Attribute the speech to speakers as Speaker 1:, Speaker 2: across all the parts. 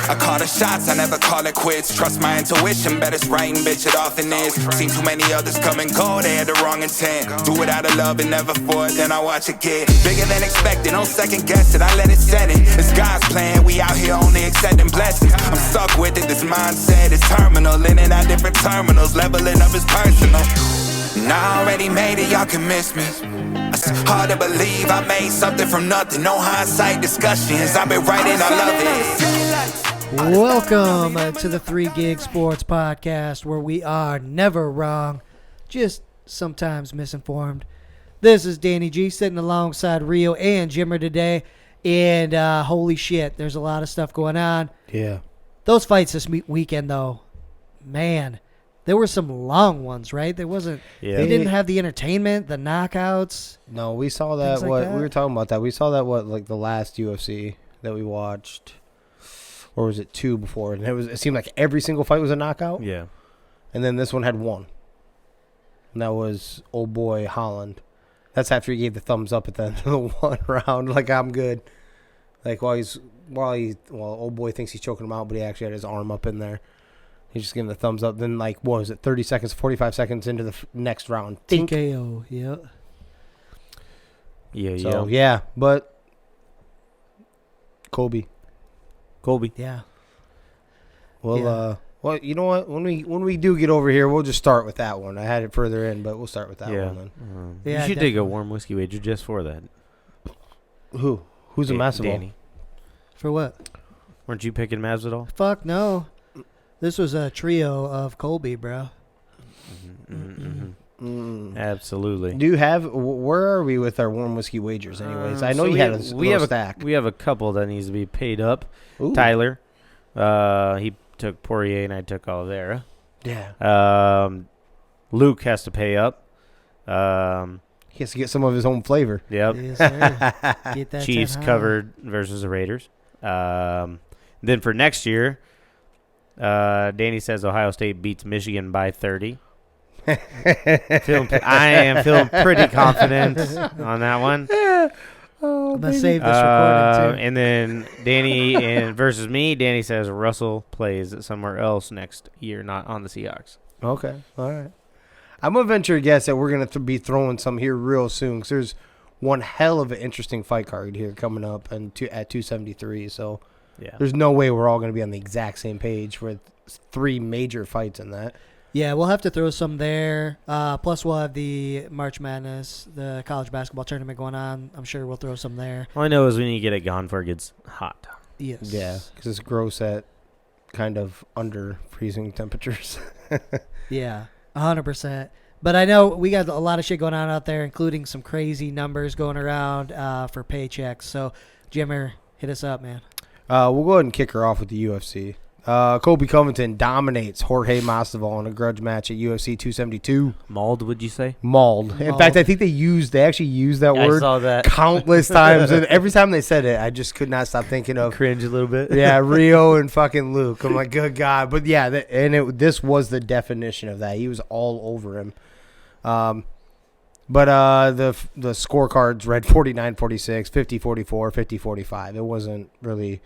Speaker 1: I call the shots, I never call it quits. Trust my intuition, bet it's right and bitch, it often is. Seen too many others come and go, they had the wrong intent. Do it out of love and never for it, then I watch it get bigger than expected. No second guess it, I let it set in. It's God's plan, we out here only accepting blessings. I'm stuck with it, this mindset is terminal. In and out different terminals, leveling up is personal. And I already made it, y'all can miss me. It's hard to believe I made something from nothing. No hindsight discussions, I've been writing, I love it.
Speaker 2: Welcome to the 3 Gig Sports Podcast, where we are never wrong, just sometimes misinformed. This is Danny G sitting alongside Rio and Jimmer today, and holy shit, there's a lot of stuff going on.
Speaker 3: Yeah.
Speaker 2: Those fights this weekend, though, man, there were some long ones, right? There wasn't. Yeah. They didn't have the entertainment, the knockouts.
Speaker 3: No, we saw that.
Speaker 2: Like
Speaker 3: what
Speaker 2: that.
Speaker 3: We were talking about that. We saw that like the last UFC that we watched, or was it 2 before? And it seemed like every single fight was a knockout.
Speaker 4: Yeah.
Speaker 3: And then this one had 1, and that was old boy Holland. That's after he gave the thumbs up at the end of the 1 round. Like, I'm good. Like while old boy thinks he's choking him out, but he actually had his arm up in there. He's just giving the thumbs up. Then, like, what was it, 30 seconds, 45 seconds into the next round. Tink.
Speaker 2: TKO, yeah.
Speaker 3: Yeah, but Kobe.
Speaker 2: Yeah.
Speaker 3: Well, well, you know what? When we do get over here, we'll just start with that one. I had it further in, but we'll start with that one then.
Speaker 2: Yeah,
Speaker 4: you should take a warm whiskey wager just for that.
Speaker 3: Who's a Masvidal?
Speaker 4: Danny.
Speaker 2: For what?
Speaker 4: Weren't you picking Masvidal?
Speaker 2: Fuck no. This was a trio of Colby, bro.
Speaker 4: Absolutely.
Speaker 3: Do you have? Where are we with our warm whiskey wagers, anyways? I know you had a stack.
Speaker 4: We have a couple that needs to be paid up.
Speaker 3: Ooh.
Speaker 4: Tyler, he took Poirier and I took Oliveira.
Speaker 3: Yeah.
Speaker 4: Luke has to pay up.
Speaker 3: He has to get some of his own flavor.
Speaker 4: Yep.
Speaker 2: Yes, sir. Get that
Speaker 4: Chiefs covered versus the Raiders. Then for next year, Danny says Ohio State beats Michigan by 30. I am feeling pretty confident on that one.
Speaker 2: I'm going to save this recording, too.
Speaker 4: And then Danny versus me, Danny says Russell plays somewhere else next year, not on the Seahawks.
Speaker 3: Okay. All right. I'm going to venture a guess that we're going to be throwing some here real soon because there's one hell of an interesting fight card here coming up at 273. So
Speaker 4: yeah,
Speaker 3: there's no way we're all going to be on the exact same page with 3 major fights in that.
Speaker 2: Yeah, we'll have to throw some there. Plus, we'll have the March Madness, the college basketball tournament going on. I'm sure we'll throw some there.
Speaker 4: All I know is we need to get it gone before it gets hot.
Speaker 2: Yes.
Speaker 3: Yeah, because it's gross at kind of under freezing temperatures.
Speaker 2: Yeah, 100%. But I know we got a lot of shit going on out there, including some crazy numbers going around for paychecks. So, Jimmer, hit us up, man.
Speaker 3: We'll go ahead and kick her off with the UFC. Colby Covington dominates Jorge Masvidal in a grudge match at UFC 272.
Speaker 4: Mauled, would you say?
Speaker 3: Mauled. In fact, I think they actually used that word
Speaker 4: I saw that
Speaker 3: countless times, and every time they said it, I just could not stop thinking of
Speaker 4: cringe a little bit.
Speaker 3: Yeah, Rio and fucking Luke. I'm like, good God. But yeah, this was the definition of that. He was all over him. But the scorecards read 49-46, 50-44, 50-45. It wasn't really.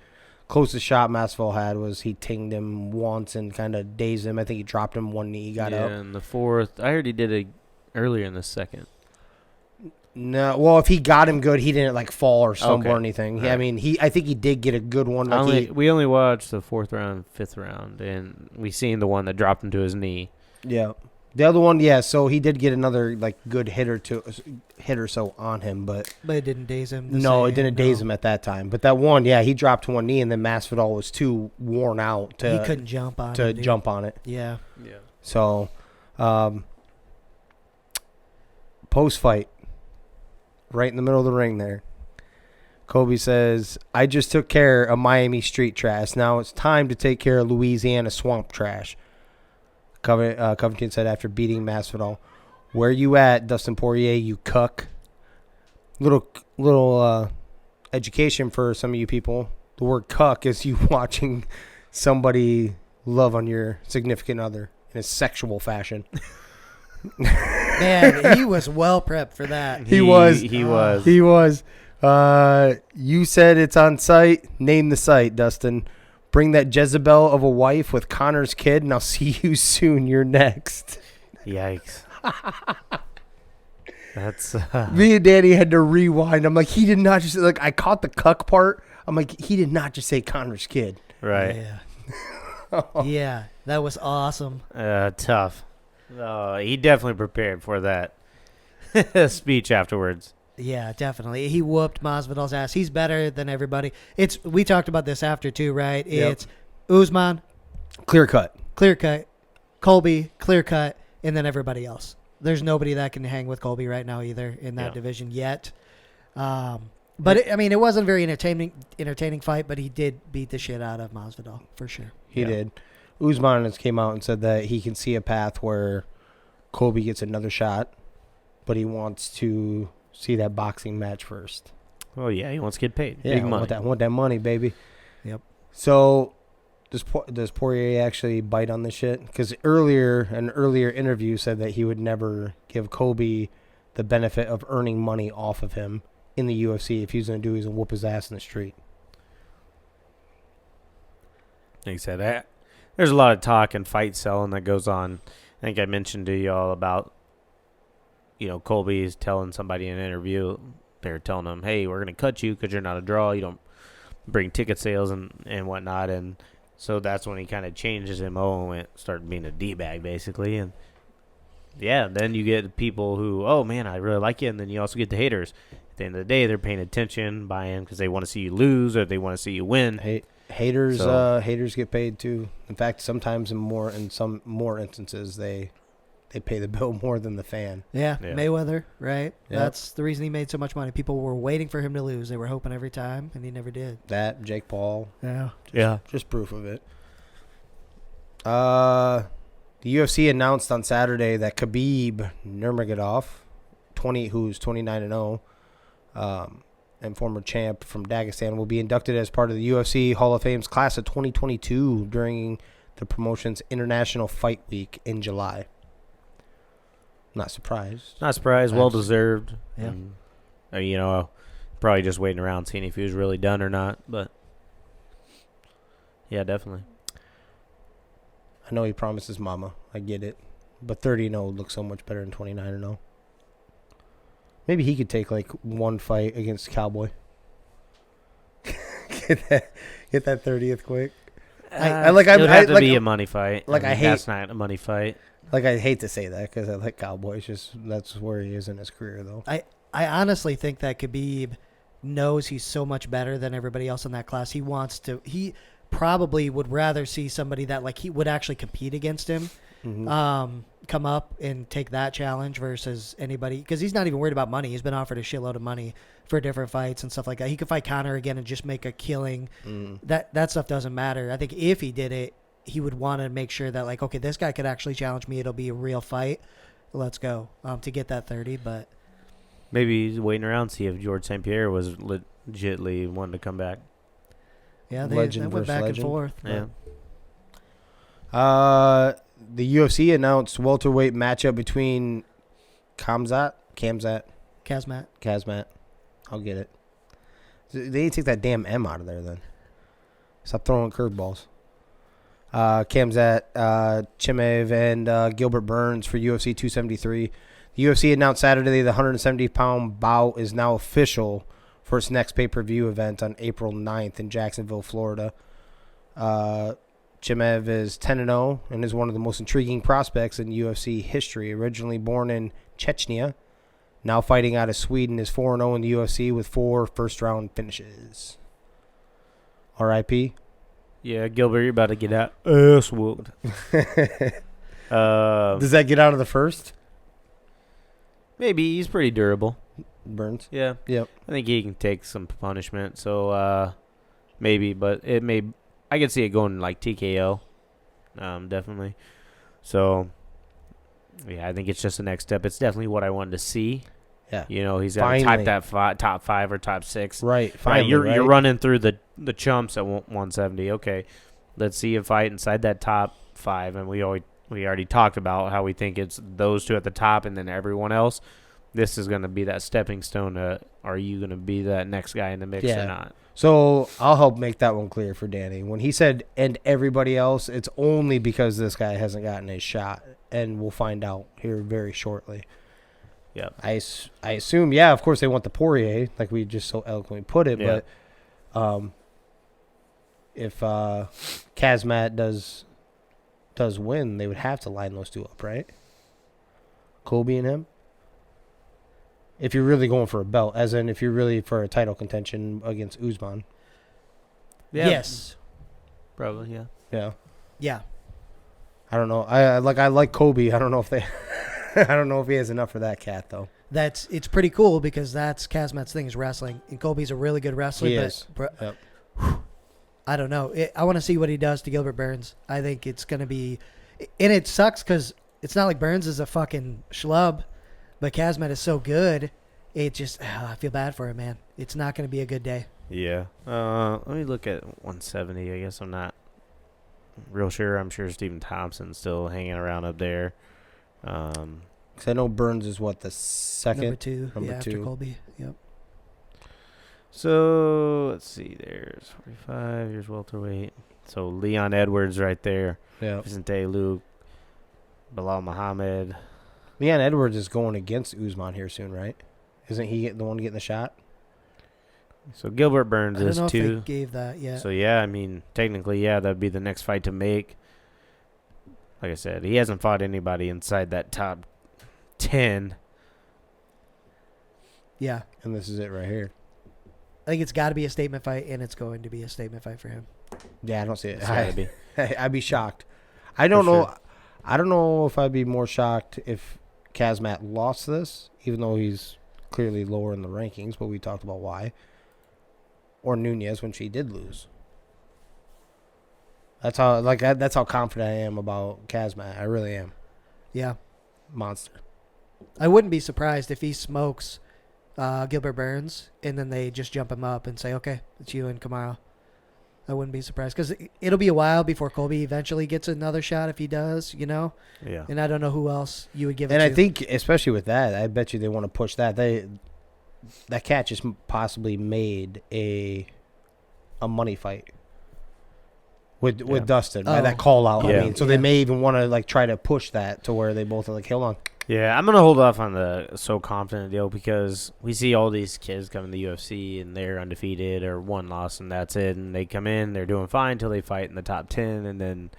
Speaker 3: Closest shot Masvidal had was he tinged him once and kind of dazed him. I think he dropped him one knee, got up.
Speaker 4: Yeah, in the 4th. I heard he did it earlier in the 2nd.
Speaker 3: No, well, if he got him good, he didn't like fall or stumble or anything.
Speaker 4: Right.
Speaker 3: I mean, I think he did get a good one.
Speaker 4: We only watched the 4th round, 5th round, and we seen the one that dropped him to his knee.
Speaker 3: Yeah. The other one, yeah, so he did get another like good hit or so on him, but
Speaker 2: it didn't daze him.
Speaker 3: It didn't daze him at that time. But that one, yeah, he dropped to one knee, and then Masvidal was too worn out
Speaker 2: he couldn't jump on
Speaker 3: it.
Speaker 2: Yeah.
Speaker 3: So, post fight, right in the middle of the ring there, Kobe says, "I just took care of Miami street trash. Now it's time to take care of Louisiana swamp trash." Covington said after beating Masvidal, "Where you at, Dustin Poirier, you cuck?" Little education for some of you people. The word cuck is you watching somebody love on your significant other in a sexual fashion.
Speaker 2: Man, he was well prepped for that.
Speaker 3: He was.
Speaker 4: He was.
Speaker 3: You said it's on site. Name the site, Dustin. Bring that Jezebel of a wife with Connor's kid, and I'll see you soon. You're next.
Speaker 4: Yikes. That's
Speaker 3: Me and Danny had to rewind. I'm like, he did not just like. I caught the cuck part. I'm like, he did not just say Connor's kid.
Speaker 4: right.
Speaker 2: Yeah. Yeah, that was awesome.
Speaker 4: Tough. He definitely prepared for that speech afterwards.
Speaker 2: Yeah, definitely. He whooped Masvidal's ass. He's better than everybody. We talked about this after too, right?
Speaker 3: Yep.
Speaker 2: It's Usman,
Speaker 3: Clear cut.
Speaker 2: Colby, clear cut, and then everybody else. There's nobody that can hang with Colby right now either in that division yet. But it wasn't a very entertaining fight, but he did beat the shit out of Masvidal for sure.
Speaker 3: He did. Usman has came out and said that he can see a path where Colby gets another shot, but he wants to see that boxing match first.
Speaker 4: Oh, yeah, he wants to get paid.
Speaker 3: Yeah,
Speaker 4: Big money.
Speaker 3: I want that money, baby.
Speaker 2: Yep.
Speaker 3: So does Poirier actually bite on this shit? Because an earlier interview said that he would never give Colby the benefit of earning money off of him in the UFC. If he's going to do, he's going to whoop his ass in the street.
Speaker 4: Like I said, there's a lot of talk and fight selling that goes on. I think I mentioned to y'all about, Colby is telling somebody in an interview, they're telling him, hey, we're going to cut you because you're not a draw. You don't bring ticket sales and whatnot. And so that's when he kind of changed his MO and started being a D-bag, basically. And, yeah, then you get people who, oh, man, I really like you. And then you also get the haters. At the end of the day, they're paying attention, buying because they want to see you lose or they want to see you win.
Speaker 3: Haters get paid too. In fact, sometimes in some more instances, they pay the bill more than the fan.
Speaker 2: Yeah, Mayweather, right?
Speaker 3: Yep.
Speaker 2: That's the reason he made so much money. People were waiting for him to lose. They were hoping every time, and he never did.
Speaker 3: That, Jake Paul.
Speaker 2: Yeah.
Speaker 3: Just proof of it. The UFC announced on Saturday that Khabib Nurmagomedov, who's 29-0, and former champ from Dagestan, will be inducted as part of the UFC Hall of Fame's class of 2022 during the promotion's International Fight Week in July. Not surprised.
Speaker 4: Well deserved.
Speaker 2: Yeah.
Speaker 4: And, probably just waiting around seeing if he was really done or not. But yeah, definitely.
Speaker 3: I know he promised his mama. I get it. But 30-0 looks so much better than 29-0. Maybe he could take like one fight against Cowboy. get that 30th quick.
Speaker 4: It would have to be a money fight. That's not a money fight.
Speaker 3: Like, I hate to say that because I like Cowboy. It's just that's where he is in his career, though.
Speaker 2: I honestly think that Khabib knows he's so much better than everybody else in that class. He probably would rather see somebody that like he would actually compete against him.
Speaker 3: Mm-hmm.
Speaker 2: Come up and take that challenge versus anybody because he's not even worried about money. He's been offered a shitload of money for different fights and stuff like that. He could fight Conor again and just make a killing. That stuff doesn't matter. I think if he did it, he would want to make sure that like, okay, this guy could actually challenge me. It'll be a real fight. Let's go to get that 30. But
Speaker 4: maybe he's waiting around to see if George St. Pierre was legitly wanting to come back.
Speaker 2: Yeah, they went back and forth.
Speaker 4: Yeah.
Speaker 3: The UFC announced welterweight matchup between Khamzat. I'll get it. They need to take that damn M out of there then. Stop throwing curveballs. Khamzat, Chimaev, and Gilbert Burns for UFC 273. The UFC announced Saturday the 170-pound bout is now official for its next pay-per-view event on April 9th in Jacksonville, Florida. Chimaev is 10-0 and is one of the most intriguing prospects in UFC history. Originally born in Chechnya, now fighting out of Sweden, is 4-0 in the UFC with 4 first-round finishes. R.I.P.
Speaker 4: Yeah, Gilbert, you're about to get out. Ass whooped.
Speaker 3: Does that get out of the first?
Speaker 4: Maybe. He's pretty durable.
Speaker 3: Burns?
Speaker 4: Yeah.
Speaker 3: Yep.
Speaker 4: I think he can take some punishment. So, maybe. But it may... I could see it going like TKO. Definitely. So, yeah, I think it's just the next step. It's definitely what I wanted to see.
Speaker 3: Yeah.
Speaker 4: He's got to type that top 5 or top 6.
Speaker 3: Right. Finally,
Speaker 4: you're running through the chumps at 170. Okay. Let's see a fight inside that top 5. And we already talked about how we think it's those 2 at the top and then everyone else. This is going to be that stepping stone. Are you going to be that next guy in the mix or not?
Speaker 3: So I'll help make that one clear for Danny. When he said and everybody else, it's only because this guy hasn't gotten his shot, and we'll find out here very shortly.
Speaker 4: Yeah.
Speaker 3: I assume, yeah, of course they want the Poirier, like we just so eloquently put it,
Speaker 4: Yeah.
Speaker 3: but if Kazmat does win, they would have to line those two up, right? Colby and him? If you're really going for a belt, as in if you're really for a title contention against Usman.
Speaker 4: Yeah.
Speaker 2: Yes.
Speaker 4: Probably, yeah.
Speaker 3: Yeah.
Speaker 2: Yeah.
Speaker 3: I don't know. I like Kobe. I don't know if they I don't know if he has enough for that cat though.
Speaker 2: It's pretty cool because that's Kazmat's thing is wrestling, and Colby's a really good wrestler.
Speaker 3: He
Speaker 2: but
Speaker 3: is. Yep.
Speaker 2: I don't know. I want to see what he does to Gilbert Burns. I think it's gonna be, and it sucks because it's not like Burns is a fucking schlub, but Kazmat is so good. It just I feel bad for him, man. It's not gonna be a good day.
Speaker 4: Yeah. Let me look at 170. I guess I'm not real sure. I'm sure Stephen Thompson's still hanging around up there.
Speaker 3: Because I know Burns is what, the second?
Speaker 2: Number two.
Speaker 3: Number
Speaker 2: After
Speaker 3: two.
Speaker 2: Colby. Yep.
Speaker 4: So let's see. There's 45. Here's welterweight. So Leon Edwards right there.
Speaker 3: Yeah.
Speaker 4: Vicente Luke. Bilal Muhammad.
Speaker 3: Leon Edwards is going against Usman here soon, right? Isn't he the one getting the shot?
Speaker 4: So Gilbert Burns
Speaker 2: I don't
Speaker 4: is
Speaker 2: know if they
Speaker 4: 2.
Speaker 2: gave that yet.
Speaker 4: So yeah, I mean, technically, yeah, that'd be the next fight to make. Like I said, he hasn't fought anybody inside that top 10.
Speaker 2: Yeah.
Speaker 3: And this is it right here.
Speaker 2: I think it's got to be a statement fight, and it's going to be a statement fight for him.
Speaker 3: Yeah, I don't see it.
Speaker 4: It's gotta be.
Speaker 3: I'd be shocked. I don't
Speaker 4: For
Speaker 3: know.
Speaker 4: sure.
Speaker 3: I don't know if I'd be more shocked if Kazmat lost this, even though he's clearly lower in the rankings, but we talked about why. Or Nunez when she did lose. That's how confident I am about Kazmat. I really am.
Speaker 2: Yeah.
Speaker 3: Monster.
Speaker 2: I wouldn't be surprised if he smokes Gilbert Burns, and then they just jump him up and say, okay, it's you and Kamaru. I wouldn't be surprised because it'll be a while before Colby eventually gets another shot if he does, you know?
Speaker 4: Yeah.
Speaker 2: And I don't know who else you would give it
Speaker 3: And
Speaker 2: to.
Speaker 3: I think, especially with that, I bet you they want to push that. That cat just possibly made a money fight with Dustin, right?
Speaker 2: Oh.
Speaker 3: That call out.
Speaker 4: Yeah.
Speaker 3: I mean, so they may even want to like try to push that to where they both are like, hold on.
Speaker 4: Yeah, I'm going to hold off on the so confident deal because we see all these kids come in the UFC and they're undefeated or one loss and that's it. And they come in, they're doing fine until they fight in the top 10 and then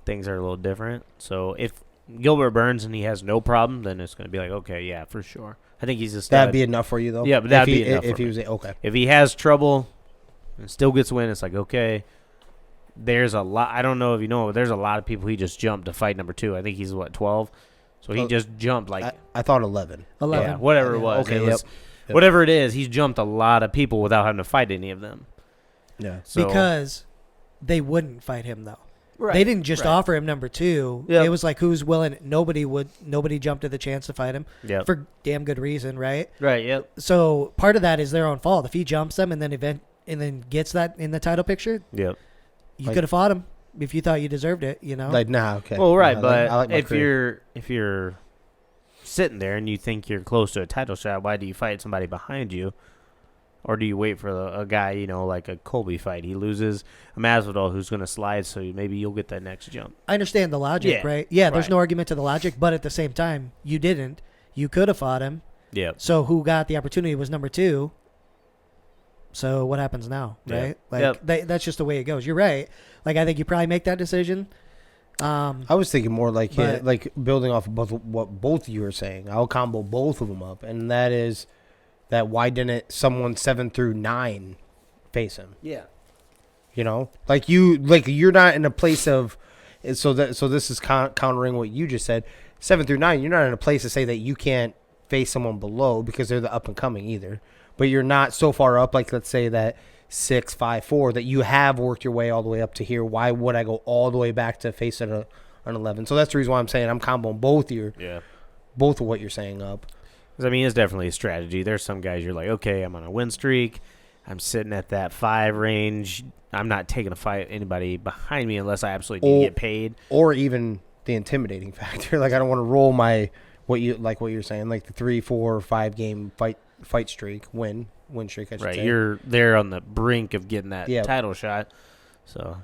Speaker 4: things are a little different. So if Gilbert Burns and he has no problem, then it's going to be like, okay, yeah, for sure. I think he's a stud.
Speaker 3: That'd be enough for you, though?
Speaker 4: Yeah, but that'd be enough
Speaker 3: if
Speaker 4: for
Speaker 3: he
Speaker 4: me.
Speaker 3: was okay.
Speaker 4: If he has trouble and still gets a win, it's like, okay, there's a lot. I don't know if you know, but there's a lot of people he just jumped to fight number 2. I think he's, 12? So he just jumped like
Speaker 3: I thought 11.
Speaker 2: 11.
Speaker 4: yeah, whatever it
Speaker 2: Yeah.
Speaker 4: was.
Speaker 3: Okay,
Speaker 4: It was
Speaker 3: yep.
Speaker 4: Whatever it is, he's jumped a lot of people without having to fight any of them.
Speaker 3: Yeah.
Speaker 4: So,
Speaker 2: Because they wouldn't fight him, though.
Speaker 4: right,
Speaker 2: They didn't just
Speaker 4: right.
Speaker 2: offer him number 2.
Speaker 4: Yep.
Speaker 2: It was like who's willing. Nobody jumped at the chance to fight him
Speaker 4: Yep.
Speaker 2: for damn good reason, right?
Speaker 4: Right. Yep.
Speaker 2: So part of that is their own fault. If he jumps them and then gets that in the title picture,
Speaker 4: Yep.
Speaker 2: you
Speaker 3: Like-
Speaker 2: could have fought him if you thought you deserved it. You know.
Speaker 3: Like, nah, okay.
Speaker 4: Well, right,
Speaker 3: Nah,
Speaker 4: but
Speaker 3: I like my career.
Speaker 4: if you're sitting there and you think you're close to a title shot, why do you fight somebody behind you? Or do you wait for a guy, like a Colby fight? He loses a Masvidal who's going to slide, so maybe you'll get that next jump.
Speaker 2: I understand the logic,
Speaker 4: Yeah,
Speaker 2: right? Yeah, there's
Speaker 4: right.
Speaker 2: no argument to the logic, but at the same time, you didn't. You could have fought him.
Speaker 4: Yep.
Speaker 2: So who got the opportunity was number 2. So what happens now,
Speaker 4: Yeah.
Speaker 2: right? Like
Speaker 4: Yep.
Speaker 2: that's just the way it goes. You're right. Like I think you probably make that decision.
Speaker 3: I was thinking more like
Speaker 2: But-
Speaker 3: like building off of what both of you were saying. I'll combo both of them up, and that is that why didn't someone 7 through 9 face him?
Speaker 4: Yeah.
Speaker 3: You're not in a place of so this is countering what you just said. 7 through 9, you're not in a place to say that you can't face someone below because they're the up and coming either. But you're not so far up, like let's say that 6, 5, 4, that you have worked your way all the way up to here. Why would I go all the way back to face an 11? So that's the reason why I'm saying I'm comboing both of what you're saying up.
Speaker 4: 'Cause, I mean, it's definitely a strategy. There's some guys you're like, okay, I'm on a win streak. I'm sitting at that 5 range. I'm not taking a fight anybody behind me unless I absolutely need to get paid.
Speaker 3: Or even the intimidating factor. Like I don't want to roll my what you're saying, like the 3, 4, 5 game fight fight streak, win streak, I should
Speaker 4: Right,
Speaker 3: say.
Speaker 4: you're there on the brink of getting that
Speaker 3: Yeah.
Speaker 4: title shot. So,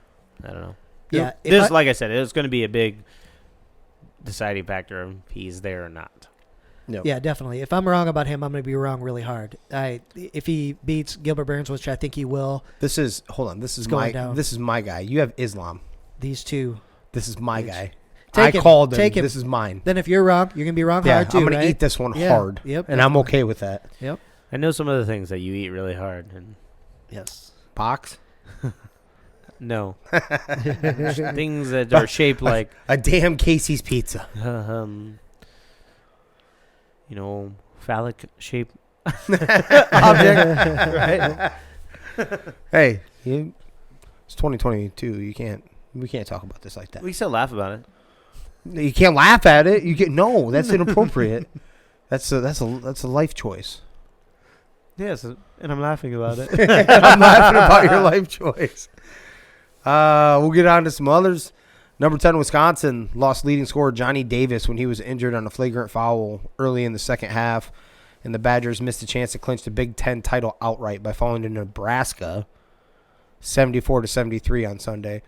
Speaker 4: I don't know.
Speaker 2: Yeah,
Speaker 4: Like I said, it's going to be a big deciding factor if he's there or not.
Speaker 3: Yep.
Speaker 2: Yeah, definitely. If I'm wrong about him, I'm going to be wrong really hard. If he beats Gilbert Burns, which I think he will,
Speaker 3: This is
Speaker 2: going down.
Speaker 3: this is my guy. You have Islam.
Speaker 2: these two.
Speaker 3: This is my guy.
Speaker 2: Take
Speaker 3: I
Speaker 2: him.
Speaker 3: called him.
Speaker 2: Take him.
Speaker 3: This is mine.
Speaker 2: Then if you're wrong, you're going to be wrong
Speaker 3: Yeah,
Speaker 2: hard too,
Speaker 3: I'm gonna
Speaker 2: right?
Speaker 3: eat this one
Speaker 2: Yeah.
Speaker 3: hard.
Speaker 2: Yep.
Speaker 3: And I'm okay with that.
Speaker 2: Yep.
Speaker 4: I know some of the things that you eat really hard. And
Speaker 2: Yes.
Speaker 3: Pox?
Speaker 4: no. Things that are shaped like,
Speaker 3: A damn Casey's pizza.
Speaker 4: phallic shape.
Speaker 3: Object. Right? Hey, it's 2022. We can't talk about this like that.
Speaker 4: We still laugh about it.
Speaker 3: You can't laugh at it. No, that's inappropriate. That's a life choice.
Speaker 4: Yes, and I'm laughing about it.
Speaker 3: I'm laughing about your life choice. We'll get on to some others. Number 10, Wisconsin lost leading scorer Johnny Davis when he was injured on a flagrant foul early in the second half, and the Badgers missed a chance to clinch the Big Ten title outright by falling to Nebraska 74-73 on Sunday.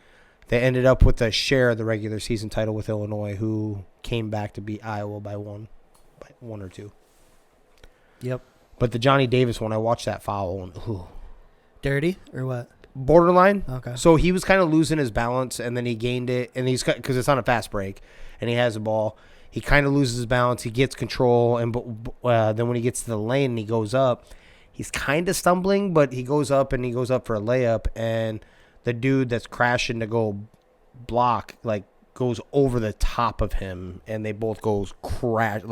Speaker 3: They ended up with a share of the regular season title with Illinois, who came back to beat Iowa by one or two.
Speaker 2: Yep.
Speaker 3: But the Johnny Davis one, I watched that foul. And,
Speaker 2: Dirty or what?
Speaker 3: borderline.
Speaker 2: Okay.
Speaker 3: So he was kind of losing his balance, and then he gained it, and he's because it's on a fast break, and he has the ball. He kind of loses his balance. He gets control, and then when he gets to the lane and he goes up, he's kind of stumbling, but he goes up and he goes up for a layup, and the dude that's crashing to go block goes over the top of him, and they both goes crash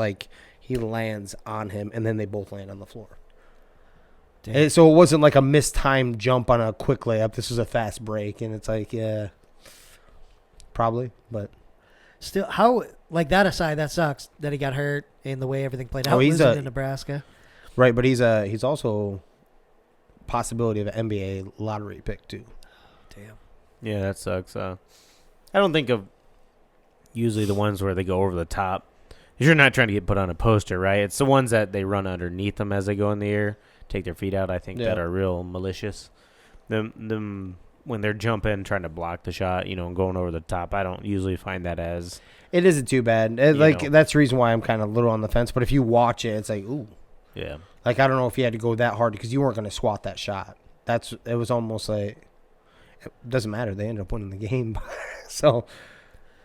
Speaker 3: he lands on him, and then they both land on the floor. And so it wasn't like a mistimed jump on a quick layup. This was a fast break, and it's yeah, probably, but
Speaker 2: Still, how that aside, that sucks that he got hurt in the way everything played out.
Speaker 3: Oh, he's
Speaker 2: losing to Nebraska.
Speaker 3: right. But he's also possibility of an NBA lottery pick too.
Speaker 2: Damn.
Speaker 4: Yeah, that sucks. I don't think of usually the ones where they go over the top. You're not trying to get put on a poster, right? It's the ones that they run underneath them as they go in the air, take their feet out, I think, that are real malicious. Them when they're jumping, trying to block the shot, and going over the top, I don't usually find that as...
Speaker 3: It isn't too bad. That's the reason why I'm kind of a little on the fence. But if you watch it, it's like, ooh.
Speaker 4: Yeah.
Speaker 3: I don't know if you had to go that hard because you weren't going to swat that shot. It was almost like... It doesn't matter. They ended up winning the game. So,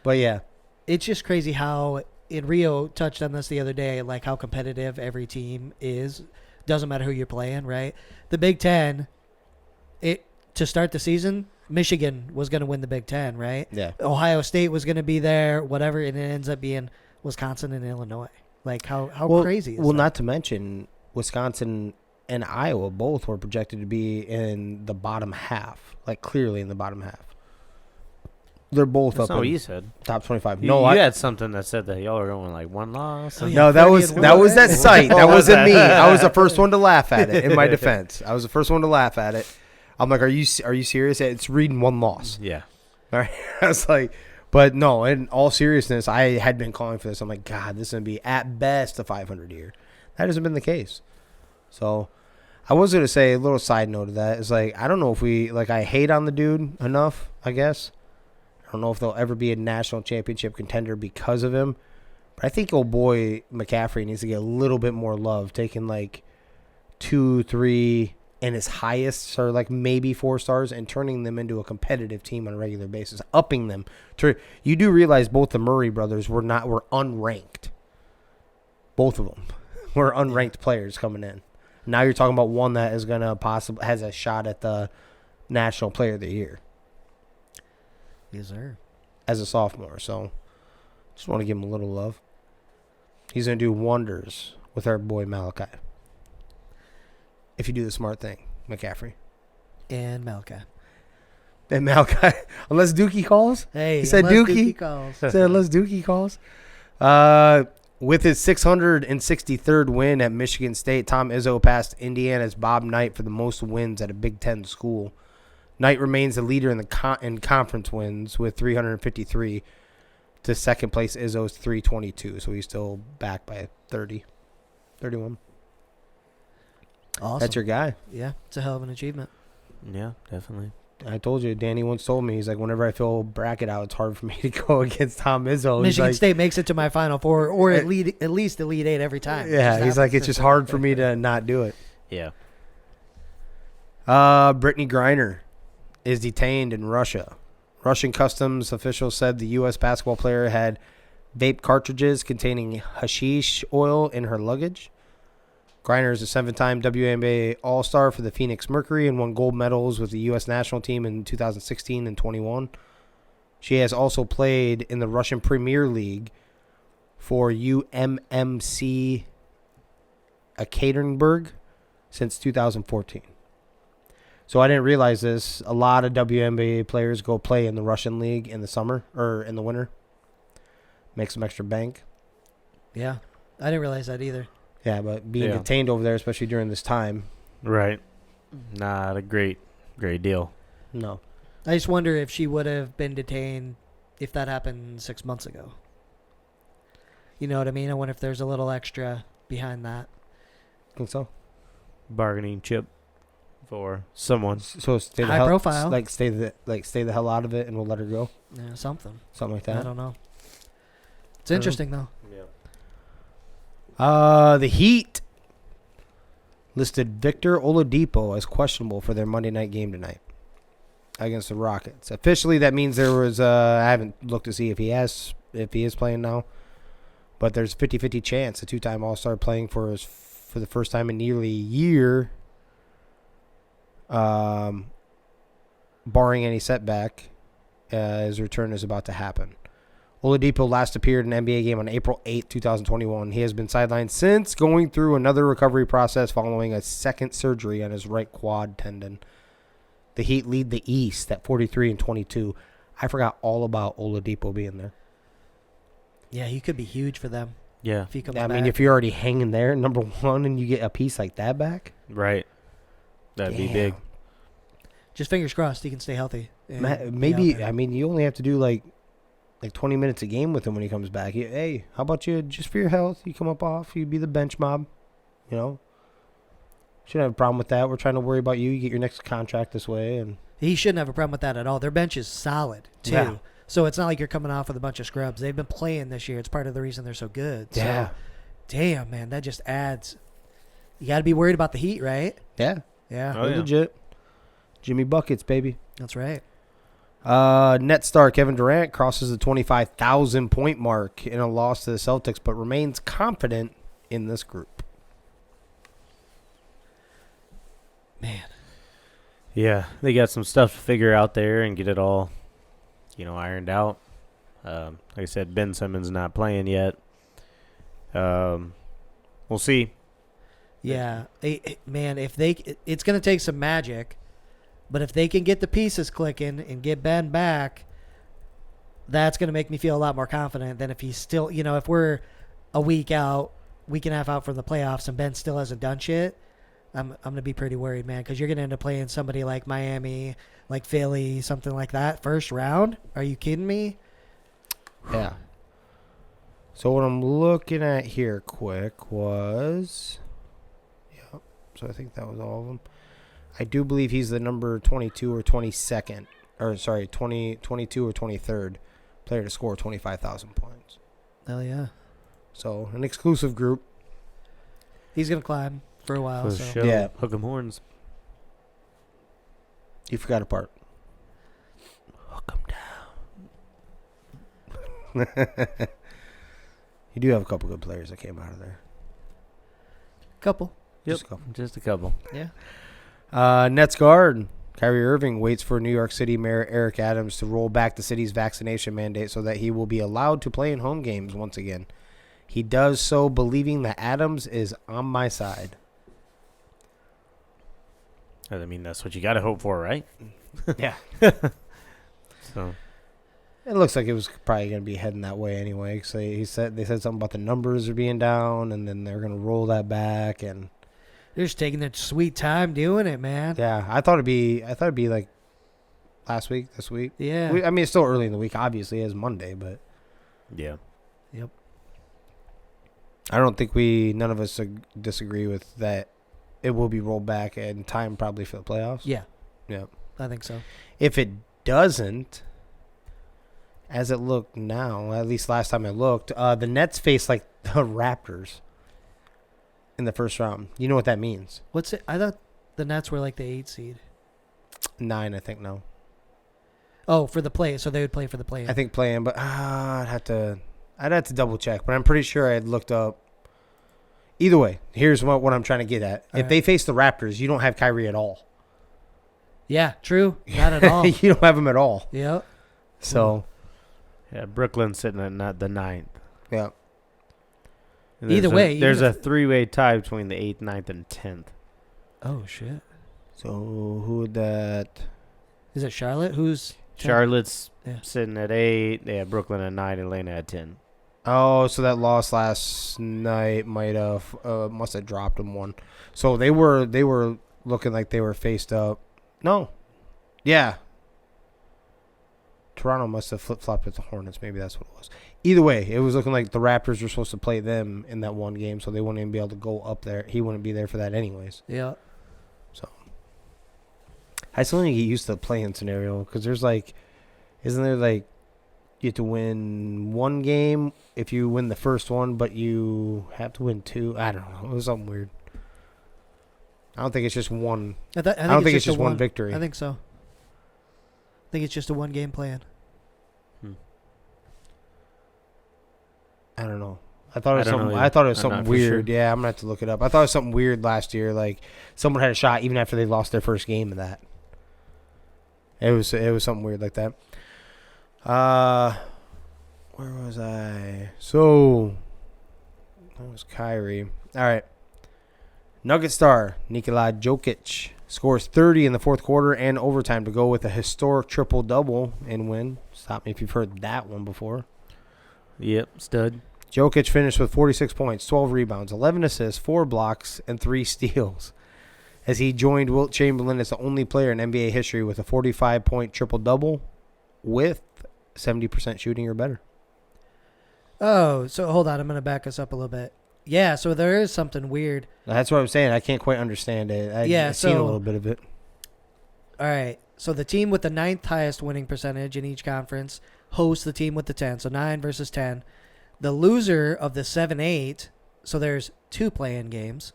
Speaker 3: but yeah.
Speaker 2: It's just crazy how... In Rio touched on this the other day, how competitive every team is. Doesn't matter who you're playing, right? The Big Ten, to start the season, Michigan was going to win the Big Ten, right?
Speaker 3: Yeah.
Speaker 2: Ohio State was going to be there, whatever, and it ends up being Wisconsin and Illinois. How crazy is that?
Speaker 3: Well, not to mention Wisconsin and Iowa both were projected to be in the bottom half, clearly in the bottom half. They're both
Speaker 4: That's
Speaker 3: up
Speaker 4: not what
Speaker 3: in
Speaker 4: you said.
Speaker 3: top 25.
Speaker 4: You had something that said that y'all are going one loss.
Speaker 2: Oh, yeah.
Speaker 3: No, that was that site. That wasn't me. I was the first one to laugh at it. In my defense, I was the first one to laugh at it. I'm like, are you serious? It's reading one loss.
Speaker 4: Yeah.
Speaker 3: All right. I was like, but no. In all seriousness, I had been calling for this. I'm like, God, this is gonna be at best a 500 year. That hasn't been the case. So, I was gonna say a little side note of that is I don't know if we I hate on the dude enough. I guess. I don't know if they'll ever be a national championship contender because of him. But I think old boy McCaffrey needs to get a little bit more love, taking 2, 3, and his highest are maybe 4 stars and turning them into a competitive team on a regular basis, upping them. You do realize both the Murray brothers were unranked. Both of them were unranked players coming in. Now you're talking about one that is gonna has a shot at the National Player of the Year.
Speaker 2: Yes, sir.
Speaker 3: As a sophomore, so just want to give him a little love. He's going to do wonders with our boy Malachi. If you do the smart thing, McCaffrey.
Speaker 2: And Malachi.
Speaker 3: And Malachi, unless Dookie calls.
Speaker 2: Hey,
Speaker 3: he said Dookie.
Speaker 2: calls.
Speaker 3: Said unless Dookie calls. With his 663rd win at Michigan State, Tom Izzo passed Indiana's Bob Knight for the most wins at a Big Ten school. Knight remains the leader in in conference wins with 353 to second place Izzo's 322. So he's still back by 31.
Speaker 2: Awesome.
Speaker 3: That's your guy.
Speaker 2: Yeah, it's a hell of an achievement.
Speaker 4: Yeah, definitely.
Speaker 3: I told you, Danny once told me, he's like, whenever I fill bracket out, it's hard for me to go against Tom Izzo. He's
Speaker 2: Michigan
Speaker 3: like,
Speaker 2: State makes it to my Final Four or at least Elite Eight every time.
Speaker 3: yeah, he's like, it's just hard for me to not do it.
Speaker 4: Yeah.
Speaker 3: Brittney Griner is detained in Russia. Russian customs officials said the U.S. basketball player had vape cartridges containing hashish oil in her luggage. Griner is a 7-time WNBA All-Star for the Phoenix Mercury and won gold medals with the U.S. national team in 2016 and 21. She has also played in the Russian Premier League for UMMC Ekaterinburg since 2014. So I didn't realize this. A lot of WNBA players go play in the Russian league in the summer or in the winter. Make some extra bank.
Speaker 2: Yeah, I didn't realize that either.
Speaker 3: Yeah, but being detained over there, especially during this time.
Speaker 4: Right. Not a great deal.
Speaker 3: No.
Speaker 2: I just wonder if she would have been detained if that happened 6 months ago. You know what I mean? I wonder if there's a little extra behind that.
Speaker 3: Think so?
Speaker 4: Bargaining chip for someone.
Speaker 3: So stay the
Speaker 2: High
Speaker 3: hell,
Speaker 2: profile.
Speaker 3: stay the hell out of it, and we'll let her go.
Speaker 2: Yeah, something.
Speaker 3: Something like
Speaker 2: I
Speaker 3: that.
Speaker 2: don't know. It's interesting though.
Speaker 3: The Heat listed Victor Oladipo as questionable for their Monday night game tonight against the Rockets. Officially, that means there was I haven't looked to see if he is playing now, but there's a 50-50 chance. A 2-time All-Star playing for the first time in nearly a year, barring any setback, his return is about to happen. Oladipo last appeared in an NBA game on April 8, 2021. He has been sidelined since, going through another recovery process following a second surgery on his right quad tendon. The Heat lead the East at 43-22. I forgot all about Oladipo being there.
Speaker 2: Yeah, he could be huge for them.
Speaker 4: Yeah.
Speaker 2: If he comes
Speaker 3: I
Speaker 2: back.
Speaker 3: mean, if you're already hanging there, number one, and you get a piece like that back.
Speaker 4: Right. That'd be
Speaker 3: Damn.
Speaker 4: big.
Speaker 2: Just fingers crossed he can stay healthy. and be
Speaker 3: Maybe,
Speaker 2: out there.
Speaker 3: I mean, you only have to do like 20 minutes a game with him when he comes back. Hey, how about you, just for your health, you come up off, you be the bench mob, you know? Shouldn't have a problem with that. We're trying to worry about you. You get your next contract this way. And
Speaker 2: He shouldn't have a problem with that at all. Their bench is solid, too.
Speaker 3: Yeah.
Speaker 2: So it's not like you're coming off with a bunch of scrubs. They've been playing this year. It's part of the reason they're so good.
Speaker 3: Yeah.
Speaker 2: So, damn, man, that just adds. You got to be worried about the Heat, right?
Speaker 3: Yeah.
Speaker 2: Yeah,
Speaker 4: Oh, yeah.
Speaker 3: Legit. Jimmy Buckets, baby.
Speaker 2: that's right.
Speaker 3: Net star Kevin Durant crosses the 25,000 point mark in a loss to the Celtics, but remains confident in this group.
Speaker 2: Man,
Speaker 4: Yeah, they got some stuff to figure out there and get it all, ironed out. Like I said, Ben Simmons not playing yet. We'll see.
Speaker 2: yeah, man, if it's going to take some magic, but if they can get the pieces clicking and get Ben back, that's going to make me feel a lot more confident than if he's still, if we're a week and a half out from the playoffs and Ben still hasn't done shit. I'm going to be pretty worried, man, because you're going to end up playing somebody like Miami, like Philly, something like that, first round. Are you kidding me?
Speaker 3: Yeah. So what I'm looking at here quick was, yeah, so I think that was all of them. I do believe he's the number 22 or 22nd, or sorry, 22 or 23rd player to score 25,000 points.
Speaker 2: Hell yeah.
Speaker 3: So an exclusive group.
Speaker 2: He's going to climb for a while.
Speaker 4: For
Speaker 2: So.
Speaker 4: sure.
Speaker 3: Yeah.
Speaker 4: Hook 'em horns.
Speaker 3: You forgot a part. Hook 'em down. You do have a couple good players that came out of there.
Speaker 2: Couple.
Speaker 3: Just a couple.
Speaker 4: Just a couple.
Speaker 2: Yeah.
Speaker 3: Nets guard Kyrie Irving waits for New York City Mayor Eric Adams to roll back the city's vaccination mandate so that he will be allowed to play in home games once again. He does so believing that Adams is on my side.
Speaker 4: I mean, that's what you got to hope for, right?
Speaker 3: Yeah.
Speaker 4: So,
Speaker 3: It looks like it was probably going to be heading that way anyway. So they said something about the numbers are being down, and then they're going to roll that back. And
Speaker 2: They're just taking their sweet time doing it, man.
Speaker 3: yeah, I thought it'd be like last week, this week.
Speaker 2: Yeah.
Speaker 3: I mean, it's still early in the week. Obviously, it's Monday, but
Speaker 4: yeah.
Speaker 3: I don't think none of us disagree with that. it will be rolled back in time probably for the playoffs.
Speaker 2: Yeah.
Speaker 3: Yeah.
Speaker 2: I think so.
Speaker 3: If it doesn't, as it looked now, at least last time I looked, the Nets face like the Raptors in the first round. You know what that means?
Speaker 2: What's it? I thought the Nets were like the 8 seed.
Speaker 3: 9, I think, no.
Speaker 2: Oh, for the play. So they would play for the play.
Speaker 3: I think playing, but I'd have to double check. But I'm pretty sure I had looked up. Either way, here's what I'm trying to get at. If they face the Raptors, you don't have Kyrie at all.
Speaker 2: Yeah, true. Not at all.
Speaker 3: You don't have him at all.
Speaker 2: Yep.
Speaker 3: So,
Speaker 4: Yeah, Brooklyn's sitting at the 9th.
Speaker 3: yeah.
Speaker 4: And
Speaker 2: Either way,
Speaker 4: there's
Speaker 2: even
Speaker 4: a 3-way tie between the 8th, 9th, and 10th.
Speaker 2: Oh, shit.
Speaker 3: So, who would that?
Speaker 2: Is it Charlotte? Who's
Speaker 4: Charlotte's
Speaker 2: Yeah.
Speaker 4: sitting at 8. They have Brooklyn at 9, Atlanta at 10.
Speaker 3: Oh, so that loss last night must have dropped them one. So they were looking like they were faced up. No. Yeah. Toronto must have flip-flopped with the Hornets. Maybe that's what it was. Either way, it was looking like the Raptors were supposed to play them in that one game, so they wouldn't even be able to go up there. He wouldn't be there for that anyways.
Speaker 2: Yeah.
Speaker 3: So I still need to get used to the play-in scenario because there's like, isn't there like, you have to win one game if you win the first one, but you have to win 2. I don't know. It was something weird. I don't think it's just one. I don't think it's just one victory.
Speaker 2: I think so. I think it's just a one-game plan.
Speaker 3: I don't know. I thought it was something weird.
Speaker 4: Sure.
Speaker 3: Yeah, I'm gonna have to look it up. I thought it was something weird last year. Like someone had a shot even after they lost their first game of that. It was something weird like that. Where was I? So that was Kyrie. All right. Nugget star Nikola Jokic scores 30 in the fourth quarter and overtime to go with a historic triple-double and win. Stop me if you've heard that one before.
Speaker 4: Yep, stud.
Speaker 3: Jokic finished with 46 points, 12 rebounds, 11 assists, 4 blocks, and 3 steals. As he joined Wilt Chamberlain as the only player in NBA history with a 45-point triple-double with 70% shooting or better.
Speaker 2: Oh, so hold on. I'm going to back us up a little bit. Yeah, so there is something weird.
Speaker 3: That's what I'm saying. I can't quite understand it. I've seen a little bit of it.
Speaker 2: All right. So the team with the 9th highest winning percentage in each conference hosts the team with the 10. So 9 versus 10. The loser of the 7-8, so there's 2 play-in games.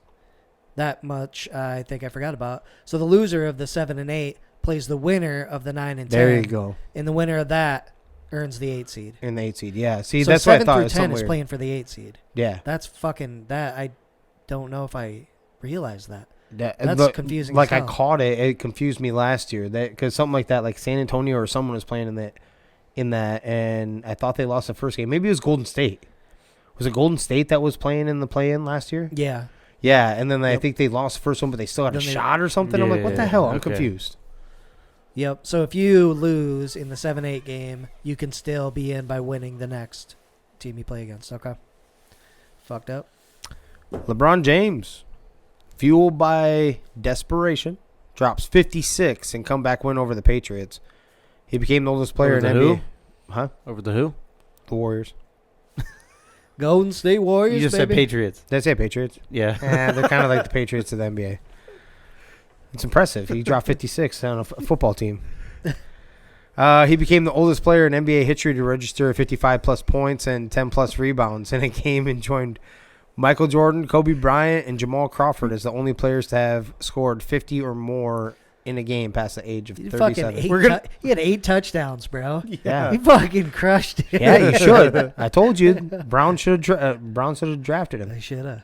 Speaker 2: That much I think I forgot about. So the loser of the 7 and 8 plays the winner of the 9 and 10.
Speaker 3: There you go.
Speaker 2: And the winner of that earns the 8 seed.
Speaker 3: In the 8 seed, yeah. See,
Speaker 2: So
Speaker 3: that's what I
Speaker 2: 7
Speaker 3: thought.
Speaker 2: through
Speaker 3: It was
Speaker 2: 10 is
Speaker 3: weird.
Speaker 2: playing for the 8 seed.
Speaker 3: Yeah.
Speaker 2: That's fucking that. I don't know if I realized that.
Speaker 3: That's
Speaker 2: That's confusing.
Speaker 3: Like
Speaker 2: as
Speaker 3: I
Speaker 2: hell.
Speaker 3: caught it. It confused me last year. Because something like that, like San Antonio or someone was playing in that, and I thought they lost the first game. Maybe it was Golden State. Was it Golden State that was playing in the play-in last year?
Speaker 2: Yeah.
Speaker 3: Yeah, and then I think they lost the first one, but they still had a shot or something. I'm like, what the hell? I'm confused.
Speaker 2: Yep. So if you lose in the 7-8 game, you can still be in by winning the next team you play against. Okay. Fucked up.
Speaker 3: LeBron James, fueled by desperation, drops 56 and comeback win over the Patriots. He became the oldest player in
Speaker 4: Over the
Speaker 3: NBA.
Speaker 4: who?
Speaker 3: Huh?
Speaker 4: Over the who?
Speaker 3: The Warriors.
Speaker 2: Golden State Warriors,
Speaker 4: You just
Speaker 2: baby.
Speaker 4: said Patriots.
Speaker 3: Did I say Patriots?
Speaker 4: Yeah.
Speaker 3: They're kind of like the Patriots of the NBA. It's impressive. He dropped 56 on a football team. He became the oldest player in NBA history to register 55-plus points and 10-plus rebounds in a game and joined Michael Jordan, Kobe Bryant, and Jamal Crawford as the only players to have scored 50 or more in a game past the age of
Speaker 2: He
Speaker 3: 37.
Speaker 2: he had 8 touchdowns, bro.
Speaker 3: Yeah.
Speaker 2: He fucking crushed it.
Speaker 3: Yeah, you should. I told you. Brown should have drafted him.
Speaker 2: They should have.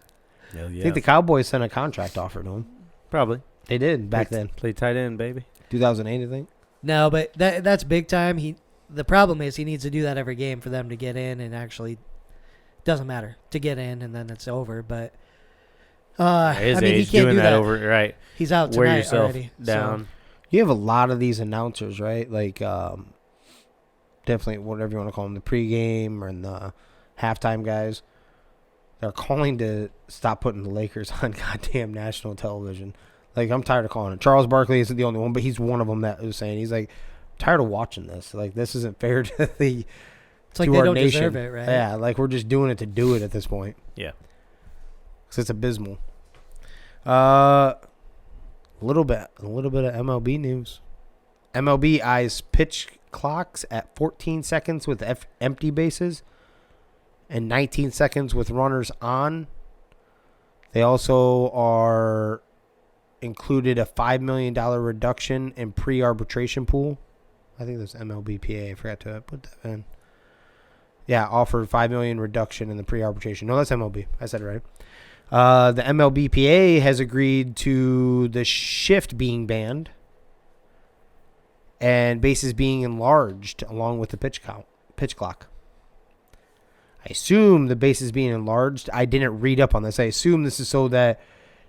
Speaker 4: Hell
Speaker 3: I think the Cowboys sent a contract offer to him.
Speaker 4: Probably.
Speaker 3: They did back then.
Speaker 4: Play tight end, baby.
Speaker 3: 2008, I think.
Speaker 2: No, but that's big time. The problem is he needs to do that every game for them to get in, and actually doesn't matter to get in, and then it's over. But
Speaker 4: His
Speaker 2: he
Speaker 4: age
Speaker 2: can't
Speaker 4: doing
Speaker 2: do
Speaker 4: that
Speaker 2: that.
Speaker 4: over right.
Speaker 2: He's out
Speaker 4: Wear
Speaker 2: tonight
Speaker 4: yourself
Speaker 2: already.
Speaker 4: down.
Speaker 3: You have a lot of these announcers, right? Like, definitely whatever you want to call them, the pregame or the halftime guys. They're calling to stop putting the Lakers on goddamn national television. Like, I'm tired of calling it. Charles Barkley isn't the only one, but he's one of them that was saying, he's like, I'm tired of watching this. Like, this isn't fair to
Speaker 2: It's like
Speaker 3: to
Speaker 2: they
Speaker 3: our
Speaker 2: don't
Speaker 3: nation.
Speaker 2: deserve it, right?
Speaker 3: Yeah, like we're just doing it to do it at this point.
Speaker 4: Yeah.
Speaker 3: Because it's abysmal. A little bit of MLB news. MLB eyes pitch clocks at 14 seconds with empty bases and 19 seconds with runners on. They also are included a $5 million reduction in pre-arbitration pool. I think that's MLBPA. I forgot to put that in. Yeah, offered $5 million reduction in the pre-arbitration. No, that's MLB. I said it right. The MLBPA has agreed to the shift being banned and bases being enlarged along with the pitch clock. I assume the bases being enlarged. I didn't read up on this. I assume this is so that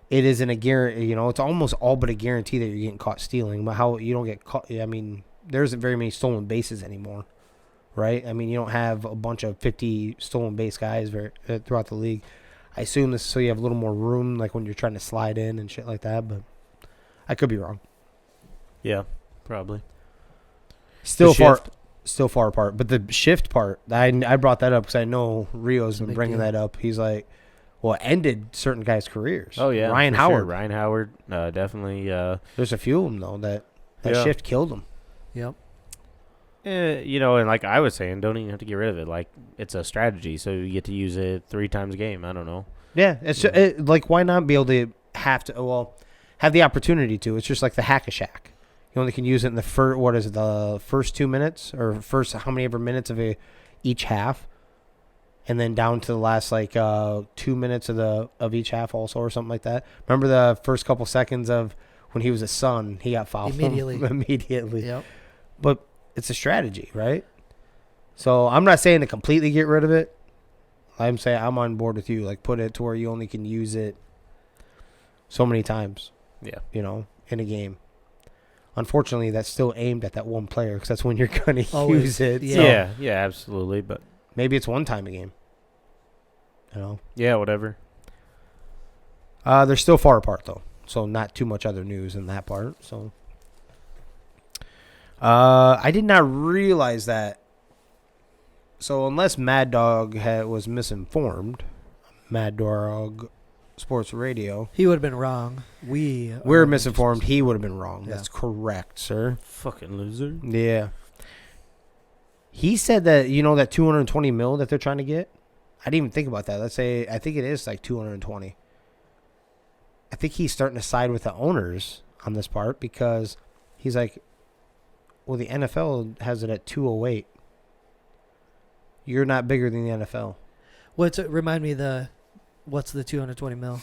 Speaker 3: it isn't a guarantee. It's almost all but a guarantee that you're getting caught stealing. But how you don't get caught? I mean, there isn't very many stolen bases anymore, right? I mean, you don't have a bunch of 50 stolen base guys throughout the league. I assume this is so you have a little more room, like when you're trying to slide in and shit like that. But I could be wrong.
Speaker 4: Yeah, probably.
Speaker 3: Still far apart. But the shift part, I brought that up because I know Rio's been bringing that up. He's like, well, it ended certain guys' careers.
Speaker 4: Oh, yeah.
Speaker 3: Ryan Howard.
Speaker 4: Sure. Ryan Howard, definitely.
Speaker 3: There's a few of them, though, that shift killed them.
Speaker 2: Yep.
Speaker 4: And like I was saying, don't even have to get rid of it. Like, it's a strategy, so you get to use it 3 times a game. I don't know. Yeah,
Speaker 3: it's like, why not be able to have the opportunity to? It's just like the Hack-a-Shack. You only can use it in the first 2 minutes or first how many ever minutes of each half, and then down to the last 2 minutes of each half also or something like that. Remember the first couple seconds of when he was a son, he got fouled immediately.
Speaker 2: Yep.
Speaker 3: But it's a strategy, right? So I'm not saying to completely get rid of it. I'm saying I'm on board with you. Like, put it to where you only can use it so many times.
Speaker 4: Yeah.
Speaker 3: In a game. Unfortunately, that's still aimed at that one player because that's when you're going to use it.
Speaker 2: Yeah.
Speaker 4: Yeah, absolutely. But
Speaker 3: maybe it's one time a game.
Speaker 4: Yeah, whatever.
Speaker 3: They're still far apart, though. So not too much other news in that part. So I did not realize that. So unless Mad Dog was misinformed, Mad Dog Sports Radio.
Speaker 2: He would have been wrong.
Speaker 3: We're misinformed. He would have been wrong. Yeah. That's correct, sir.
Speaker 4: Fucking loser.
Speaker 3: Yeah. He said that, that 220 mil that they're trying to get. I didn't even think about that. I think it is like 220. I think he's starting to side with the owners on this part because he's like, well, the NFL has it at 208. You're not bigger than the NFL.
Speaker 2: Remind me what's the 220 mil?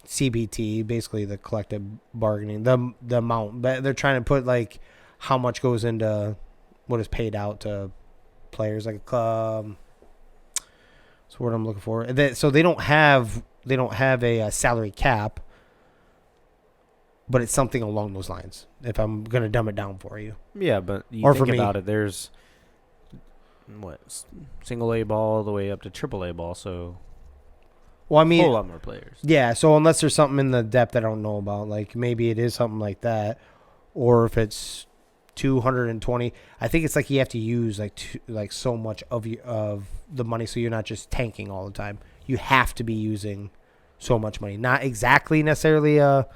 Speaker 3: CBT, basically the collective bargaining, the amount. But they're trying to put how much goes into what is paid out to players. That's what I'm looking for. So they don't have a salary cap, but it's something along those lines. If I'm gonna dumb it down for you.
Speaker 4: Yeah, but you think about it. There's single A ball all the way up to triple A ball. So.
Speaker 3: Well, I mean,
Speaker 4: a whole lot more players.
Speaker 3: Yeah, so unless there's something in the depth I don't know about, like maybe it is something like that, or if it's 220, I think it's like you have to use so much of the money, so you're not just tanking all the time. You have to be using so much money, not exactly necessarily a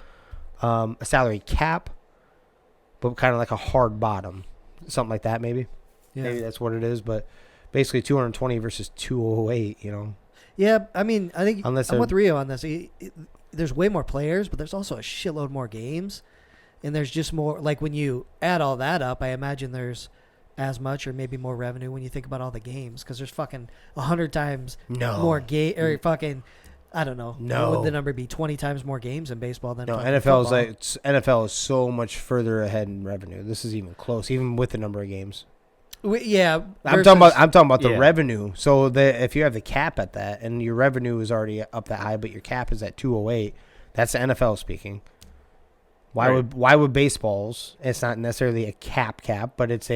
Speaker 3: salary cap, but kind of like a hard bottom, something like that. Maybe that's what it is. But basically, 220 versus 208,
Speaker 2: Yeah, I mean, I think I'm with Rio on this. There's way more players, but there's also a shitload more games. And there's just more, when you add all that up, I imagine there's as much or maybe more revenue when you think about all the games. Because there's fucking 100 times more or fucking, I don't know.
Speaker 3: No.
Speaker 2: What would the number be? 20 times more games in baseball than
Speaker 3: NFL is so much further ahead in revenue. This is even close, even with the number of games. I'm talking about the revenue. So if you have the cap at that, and your revenue is already up that high, but your cap is at 208, that's the NFL speaking. Why would baseballs? It's not necessarily a cap, but it's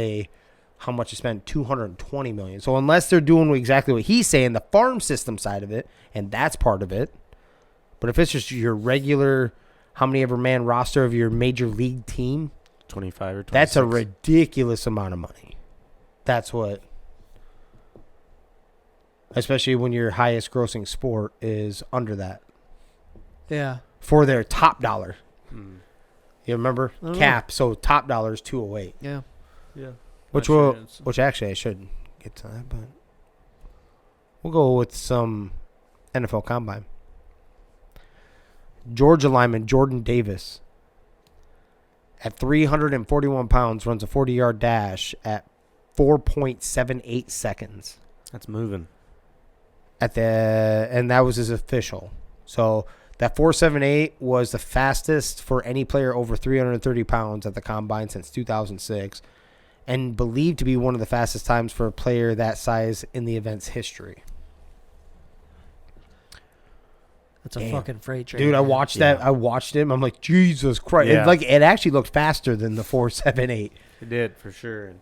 Speaker 3: how much you spend, $220 million. So unless they're doing exactly what he's saying, the farm system side of it, and that's part of it. But if it's just your regular, how many ever man roster of your major league team,
Speaker 4: 25 or 26.
Speaker 3: That's a ridiculous amount of money. That's what, especially when your highest grossing sport is under that.
Speaker 2: Yeah.
Speaker 3: for their top dollar.
Speaker 4: Hmm.
Speaker 3: You remember
Speaker 2: I don't
Speaker 3: cap? So top dollar is 208.
Speaker 2: Yeah.
Speaker 4: Yeah.
Speaker 3: Which actually I should get to that, but we'll go with some NFL Combine. Georgia lineman Jordan Davis, at 341 pounds, runs a 40-yard dash at 4.78 seconds.
Speaker 4: That's moving.
Speaker 3: And that was his official. So that 4.78 was the fastest for any player over 330 pounds at the Combine since 2006, and believed to be one of the fastest times for a player that size in the event's history.
Speaker 2: That's a
Speaker 3: Damn.
Speaker 2: fucking freight train.
Speaker 3: Dude, I
Speaker 2: man.
Speaker 3: watched that. I watched him. I'm like, Jesus Christ!
Speaker 4: Yeah.
Speaker 3: It actually looked faster than the 4.78.
Speaker 4: It did for sure. And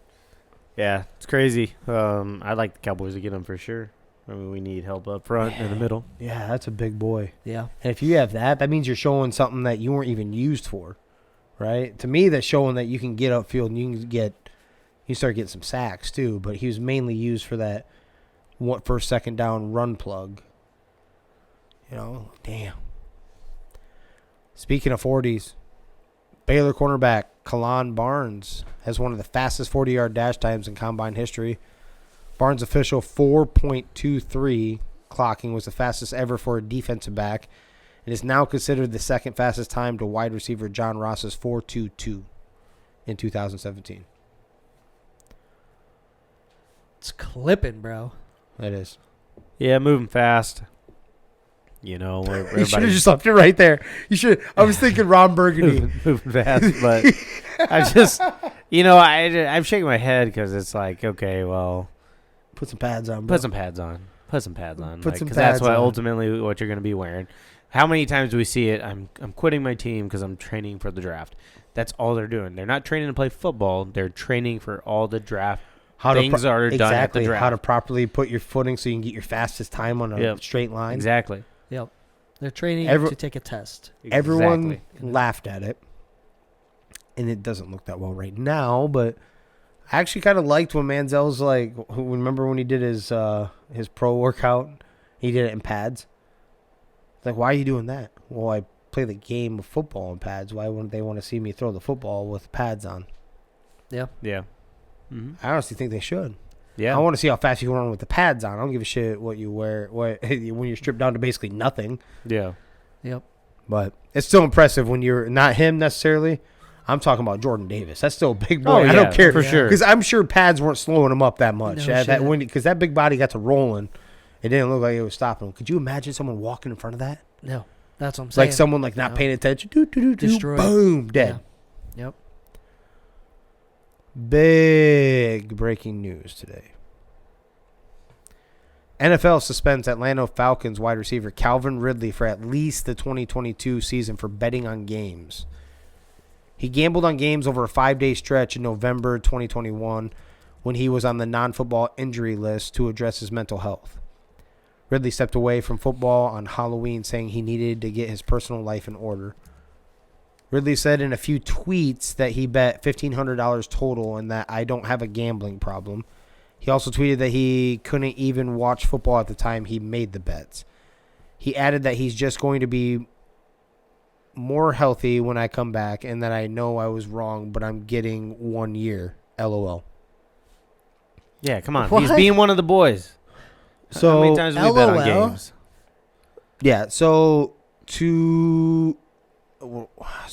Speaker 4: yeah, it's crazy. I'd like the Cowboys to get him for sure. I mean, we need help up front and in the middle.
Speaker 3: Yeah, that's a big boy.
Speaker 2: Yeah.
Speaker 3: And if you have that, that means you're showing something that you weren't even used for, right? To me, that's showing that you can get upfield and you start getting some sacks too. But he was mainly used for that first, second down run plug. You know, damn. Speaking of 40s, Baylor cornerback Kalon Barnes has one of the fastest 40-yard dash times in Combine history. Barnes' official 4.23 clocking was the fastest ever for a defensive back and is now considered the second fastest time to wide receiver John Ross's 4.22 in 2017.
Speaker 2: It's clipping, bro.
Speaker 3: That is.
Speaker 4: Yeah, moving fast. You know, where
Speaker 3: You should have
Speaker 4: everybody
Speaker 3: just left it right there. You should. I was thinking Ron Burgundy.
Speaker 4: moving fast, but I just, I'm shaking my head because it's like, okay, well,
Speaker 3: Put some pads on, bro.
Speaker 4: put some pads on. Put some pads on.
Speaker 3: Put some
Speaker 4: Because that's
Speaker 3: pads
Speaker 4: what
Speaker 3: on.
Speaker 4: ultimately what you're going to be wearing. How many times do we see it? I'm quitting my team because I'm training for the draft. That's all they're doing. They're not training to play football. They're training for all the draft things that are done at the draft.
Speaker 3: How to properly put your footing so you can get your fastest time on a straight line.
Speaker 4: Exactly.
Speaker 2: Yep. They're training to take a test.
Speaker 3: Everyone
Speaker 4: Exactly.
Speaker 3: laughed at it, and it doesn't look that well right now. But I actually kind of liked when Manziel's like, remember when he did his pro workout? He did it in pads. It's like, why are you doing that? Well, I play the game of football in pads. Why wouldn't they want to see me throw the football with pads on?
Speaker 2: Yeah.
Speaker 4: Yeah. Mm-hmm.
Speaker 3: I honestly think they should.
Speaker 4: Yeah.
Speaker 3: I want to see how fast you can run with the pads on. I don't give a shit what you wear when you're stripped down to basically nothing.
Speaker 4: Yeah.
Speaker 2: Yep.
Speaker 3: But it's still impressive when you're not him necessarily. I'm talking about Jordan Davis. That's still a big boy.
Speaker 4: Oh,
Speaker 3: I
Speaker 4: yeah,
Speaker 3: don't care
Speaker 4: for sure.
Speaker 3: because I'm sure pads weren't slowing him up that much.
Speaker 2: No shit.
Speaker 3: Because that big body got to rolling, it didn't look like it was stopping him. Could you imagine someone walking in front of that?
Speaker 2: No. That's what I'm saying.
Speaker 3: Like someone like not paying attention.
Speaker 2: Destroyed.
Speaker 3: Boom, dead.
Speaker 2: Yeah. Yep.
Speaker 3: Big breaking news today. NFL suspends Atlanta Falcons wide receiver Calvin Ridley for at least the 2022 season for betting on games. He gambled on games over a 5-day stretch in November 2021 when he was on the non-football injury list to address his mental health. Ridley stepped away from football on Halloween, saying he needed to get his personal life in order. Ridley said in a few tweets that he bet $1,500 total and that I don't have a gambling problem. He also tweeted that he couldn't even watch football at the time he made the bets. He added that he's just going to be more healthy when I come back and that I know I was wrong, but I'm getting 1 year. LOL.
Speaker 4: Yeah, come on.
Speaker 2: What?
Speaker 4: He's being one of the boys.
Speaker 3: So
Speaker 4: how many times have we bet on
Speaker 2: LOL?
Speaker 4: games?
Speaker 3: Yeah, so two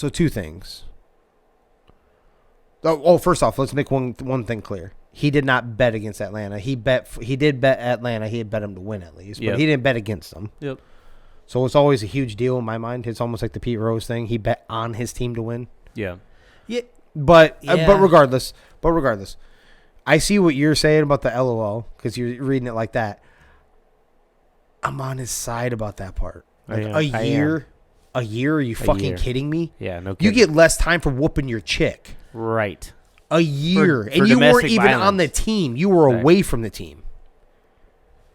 Speaker 3: things. First off, let's make one thing clear. He did not bet against Atlanta. He did bet Atlanta. He had bet them to win at least, but
Speaker 4: Yep.
Speaker 3: he didn't bet against them.
Speaker 4: Yep.
Speaker 3: So it's always a huge deal in my mind. It's almost like the Pete Rose thing. He bet on his team to win.
Speaker 4: Yeah.
Speaker 2: Yeah.
Speaker 3: But
Speaker 2: Yeah.
Speaker 3: regardless, I see what you're saying about the LOL because you're reading it like that. I'm on his side about that part.
Speaker 4: I
Speaker 3: Like
Speaker 4: am.
Speaker 3: a year. Are you fucking
Speaker 4: year.
Speaker 3: kidding me?
Speaker 4: Yeah, no
Speaker 3: You
Speaker 4: kidding.
Speaker 3: get less time for whooping your chick.
Speaker 4: Right.
Speaker 3: A year.
Speaker 4: For
Speaker 3: And you weren't
Speaker 4: domestic
Speaker 3: even on the
Speaker 4: violence.
Speaker 3: team. You were
Speaker 4: Right.
Speaker 3: away from the team.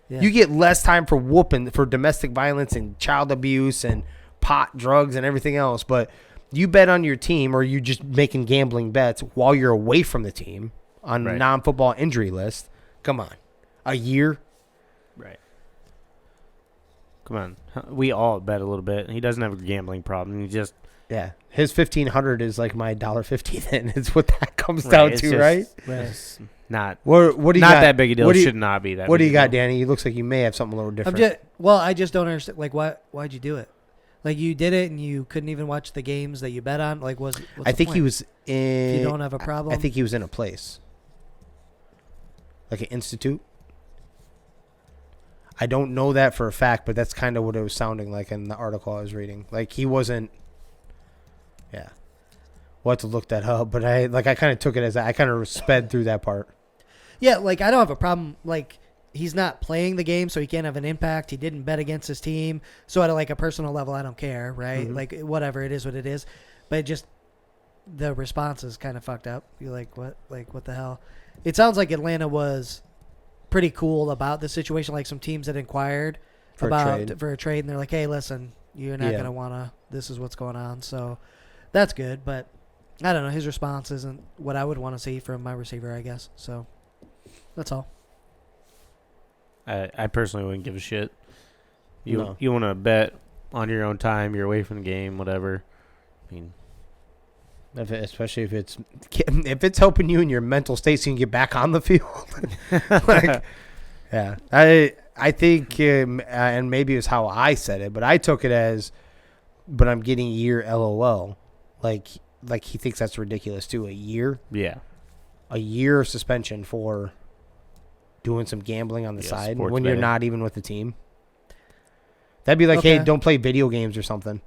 Speaker 2: Yeah.
Speaker 3: You get less time for whooping for domestic violence and child abuse and pot, drugs, and everything else. But you bet on your team or you just making gambling bets while you're away from the team on
Speaker 4: Right.
Speaker 3: non-football injury list. Come on. A year?
Speaker 4: Right. Come on. We all bet a little bit. He doesn't have a gambling problem. He just
Speaker 3: Yeah, his $1,500 is like my $1.50. Then it's what that comes down
Speaker 4: it's
Speaker 3: to,
Speaker 4: just-
Speaker 3: right?
Speaker 4: it's not
Speaker 3: What do you
Speaker 4: not
Speaker 3: got?
Speaker 4: that big a deal.
Speaker 3: What do you,
Speaker 4: Should not be that.
Speaker 3: what do
Speaker 4: big
Speaker 3: you
Speaker 4: a
Speaker 3: got,
Speaker 4: deal.
Speaker 3: Danny? It looks like you may have something a little different.
Speaker 2: I just don't understand. Like, why'd you do it? Like, you did it and you couldn't even watch the games that you bet on. Like, what's
Speaker 3: I
Speaker 2: the
Speaker 3: think
Speaker 2: point?
Speaker 3: he was in.
Speaker 2: If you don't have a problem.
Speaker 3: I think he was in a place, like an institute. I don't know that for a fact, but that's kind of what it was sounding like in the article I was reading. Like he wasn't. Yeah, we'll have to look that up. But I kind of took it as I kind of sped through that part.
Speaker 2: Yeah, like, I don't have a problem. Like, he's not playing the game, so he can't have an impact. He didn't bet against his team. So at a personal level, I don't care, right?
Speaker 3: Mhm.
Speaker 2: Like, whatever, it is what it is. But just the response is kind of fucked up. You're like, what? Like, what the hell? It sounds like Atlanta was pretty cool about the situation. Like, some teams that inquired
Speaker 3: For a trade.
Speaker 2: and they're like, hey, listen, you're not
Speaker 3: Yeah.
Speaker 2: going to want to, this is what's going on. So that's good. But I don't know. His response isn't what I would want to see from my receiver, I guess. So that's all.
Speaker 4: I personally wouldn't give a shit.
Speaker 3: No.
Speaker 4: You want to bet on your own time. You're away from the game. Whatever. I mean,
Speaker 3: Especially if it's helping you in your mental state so you can get back on the field. Like, yeah, I think, and maybe it was how I said it, but I took it as, but I'm getting a year LOL. Like he thinks that's ridiculous too. A year of suspension for doing some gambling on the side
Speaker 4: sports
Speaker 3: when you're
Speaker 4: betting.
Speaker 3: not even with the team. That'd be like,
Speaker 2: Okay.
Speaker 3: hey, don't play video games or something.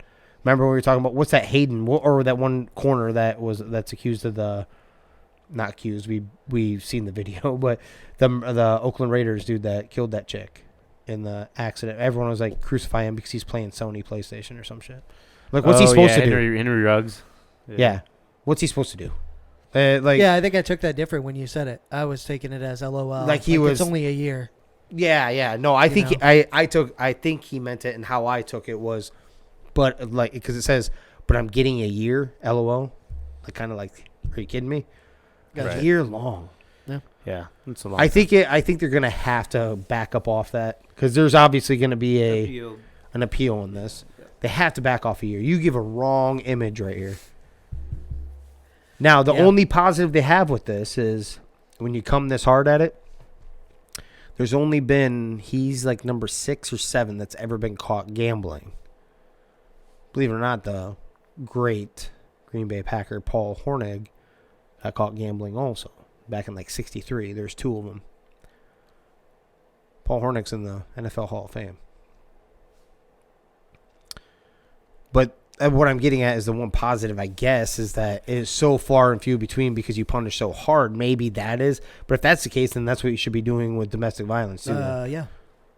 Speaker 3: Remember when we were talking about what's that Hayden or that one corner that's accused of the, not accused. We've seen the video, but the Oakland Raiders dude that killed that chick in the accident. Everyone was like crucify him because he's playing Sony PlayStation or some shit. Like what's he supposed to do?
Speaker 4: Henry Ruggs.
Speaker 3: Yeah, what's he supposed to do?
Speaker 2: Yeah, I think I took that different when you said it. I was taking it as LOL.
Speaker 3: Like he was-
Speaker 2: It's only a year.
Speaker 3: Yeah. No, I think
Speaker 2: know?
Speaker 3: I think he meant it, and how I took it was, but like because it says, but I'm getting a year, LOL, like kind of like, are you kidding me?
Speaker 2: Gotcha.
Speaker 3: A year long.
Speaker 4: Yeah, that's a long.
Speaker 3: I think they're gonna have to back up off that because there's obviously gonna be an appeal on this. They have to back off a year. You give a wrong image right here. Now the only positive they have with this is when you come this hard at it. There's only been he's like number 6 or 7 that's ever been caught gambling. Believe it or not, the great Green Bay Packer Paul Hornung got caught gambling also back in like '63. There's 2 of them. Paul Hornung's in the NFL Hall of Fame. But what I'm getting at is the one positive, I guess, is that it is so far and few between because you punish so hard. Maybe that is. But if that's the case, then that's what you should be doing with domestic violence, too.
Speaker 2: Yeah,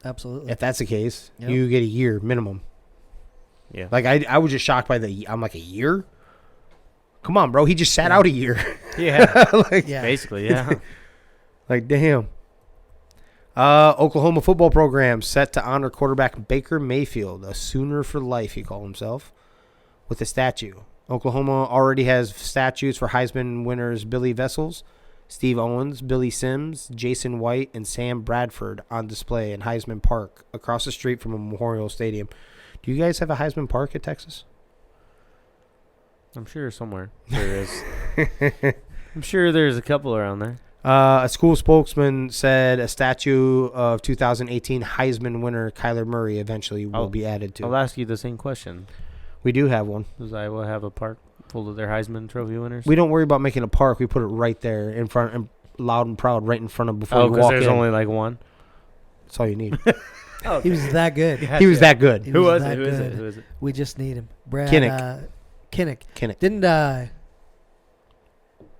Speaker 2: absolutely.
Speaker 3: If that's the case,
Speaker 2: Yep.
Speaker 3: you get a year minimum.
Speaker 4: Yeah.
Speaker 3: Like, I was just shocked by I'm like, a year? Come on, bro. He just sat out a year.
Speaker 4: Yeah.
Speaker 3: Like,
Speaker 2: Yeah.
Speaker 4: Basically, yeah.
Speaker 3: like, damn. Oklahoma football program set to honor quarterback Baker Mayfield, a Sooner for life, he called himself, with a statue. Oklahoma already has statues for Heisman winners Billy Vessels, Steve Owens, Billy Sims, Jason White, and Sam Bradford on display in Heisman Park across the street from a Memorial Stadium. Do you guys have a Heisman Park at Texas?
Speaker 4: I'm sure somewhere there is. I'm sure there's a couple around there.
Speaker 3: A school spokesman said a statue of 2018 Heisman winner Kyler Murray eventually will be added to.
Speaker 4: I'll ask you the same question.
Speaker 3: We do have one.
Speaker 4: Does Iowa have a park full of their Heisman Trophy winners?
Speaker 3: We don't worry about making a park. We put it right there in front, and loud and proud, right in front of before you
Speaker 4: because
Speaker 3: walk
Speaker 4: there's
Speaker 3: in.
Speaker 4: only like one.
Speaker 3: That's all you need.
Speaker 2: He was that good.
Speaker 3: He was that good.
Speaker 2: He
Speaker 4: Who was
Speaker 2: that
Speaker 4: it? Who is it?
Speaker 2: good.
Speaker 4: Who is it?
Speaker 2: We just need him. Brad
Speaker 3: Kinnick.
Speaker 2: Kinnick. Didn't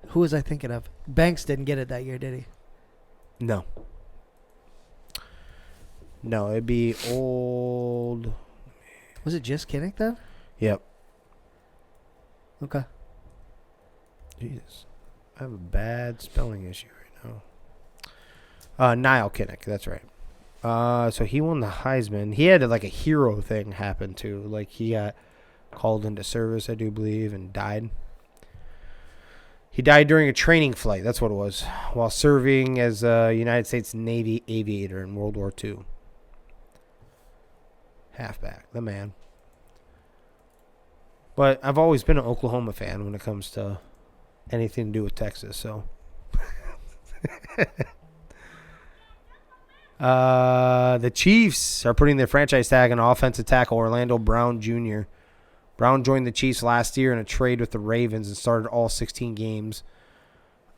Speaker 2: who was I thinking of? Banks didn't get it that year, did he?
Speaker 3: No. No, it'd be old.
Speaker 2: Was it just Kinnick though?
Speaker 3: Yep.
Speaker 2: Okay.
Speaker 3: Jesus. I have a bad spelling issue right now. Niall Kinnick, that's right. So he won the Heisman. He had like a hero thing happen too. Like he got called into service, I do believe, and died. He died during a training flight, that's what it was, while serving as a United States Navy aviator in World War II. Halfback, the man. But I've always been an Oklahoma fan when it comes to anything to do with Texas, so. The Chiefs are putting their franchise tag on offensive tackle Orlando Brown Jr. Brown joined the Chiefs last year in a trade with the Ravens and started all 16 games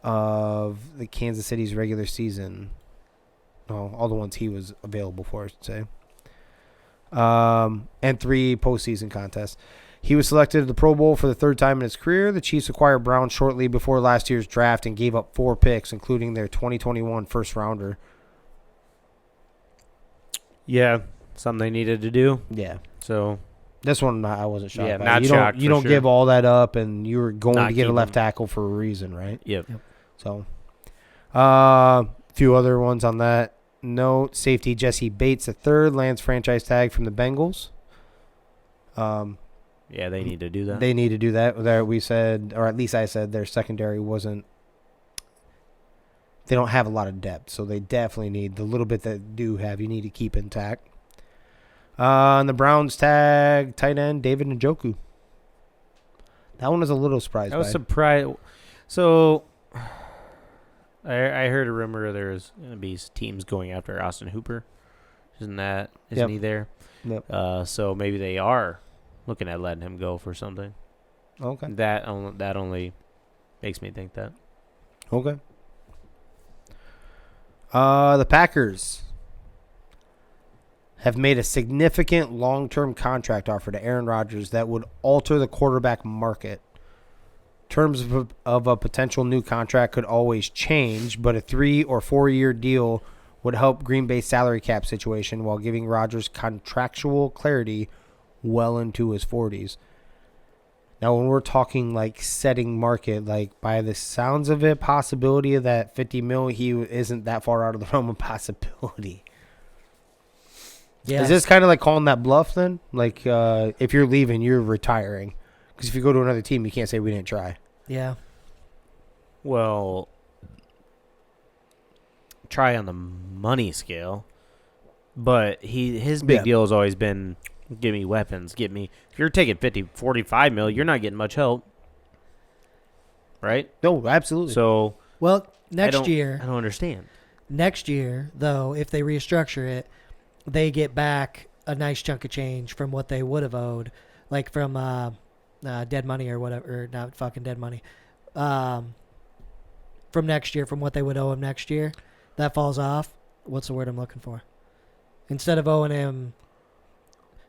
Speaker 3: of the Kansas City's regular season. Oh, all the ones he was available for, I should say. And 3 postseason contests. He was selected to the Pro Bowl for the 3rd time in his career. The Chiefs acquired Brown shortly before last year's draft and gave up 4 picks, including their 2021 first-rounder.
Speaker 4: Yeah, something they needed to do.
Speaker 3: Yeah.
Speaker 4: So
Speaker 3: this one I wasn't shocked.
Speaker 4: Yeah,
Speaker 3: by.
Speaker 4: not
Speaker 3: you
Speaker 4: shocked.
Speaker 3: Don't, you don't
Speaker 4: sure.
Speaker 3: give all that up, and you were going
Speaker 4: Not
Speaker 3: to get a left
Speaker 4: keeping-
Speaker 3: tackle for a reason, right?
Speaker 4: Yep.
Speaker 3: So, a few other ones on that note. Safety Jesse Bates III lands franchise tag from the Bengals.
Speaker 4: Yeah, they need to do that.
Speaker 3: They need to do that. There, we said, or at least I said, their secondary wasn't. They don't have a lot of depth, so they definitely need the little bit that do have. You need to keep intact. And the Browns tag tight end David Njoku. That one was a little surprised.
Speaker 4: I was surprised. So I heard a rumor there's going to be teams going after Austin Hooper. Isn't
Speaker 3: Yep.
Speaker 4: he there?
Speaker 3: Yep.
Speaker 4: So maybe they are looking at letting him go for something.
Speaker 3: Okay.
Speaker 4: That only makes me think that.
Speaker 3: Okay. The Packers have made a significant long-term contract offer to Aaron Rodgers that would alter the quarterback market. Terms of a potential new contract could always change, but a 3 or 4 year deal would help Green Bay's salary cap situation while giving Rodgers contractual clarity well into his 40s. Now, when we're talking like setting market, like by the sounds of it, possibility of that 50 mil, he isn't that far out of the realm of possibility.
Speaker 2: Yeah.
Speaker 3: Is this kind of like calling that bluff then? Like if you're leaving, you're retiring. Because if you go to another team, you can't say we didn't try.
Speaker 2: Yeah.
Speaker 4: Well, try on the money scale, but his big deal has always been give me weapons, get me. If you're taking 50, 45 mil, you're not getting much help, right?
Speaker 3: No, absolutely.
Speaker 4: So
Speaker 2: Well,
Speaker 4: I
Speaker 2: next year,
Speaker 4: don't understand.
Speaker 2: Next year, though, if they restructure it, they get back a nice chunk of change from what they would have owed, like from dead money or whatever, or not fucking dead money. From next year, from what they would owe him next year, that falls off. What's the word I'm looking for? Instead of owing him,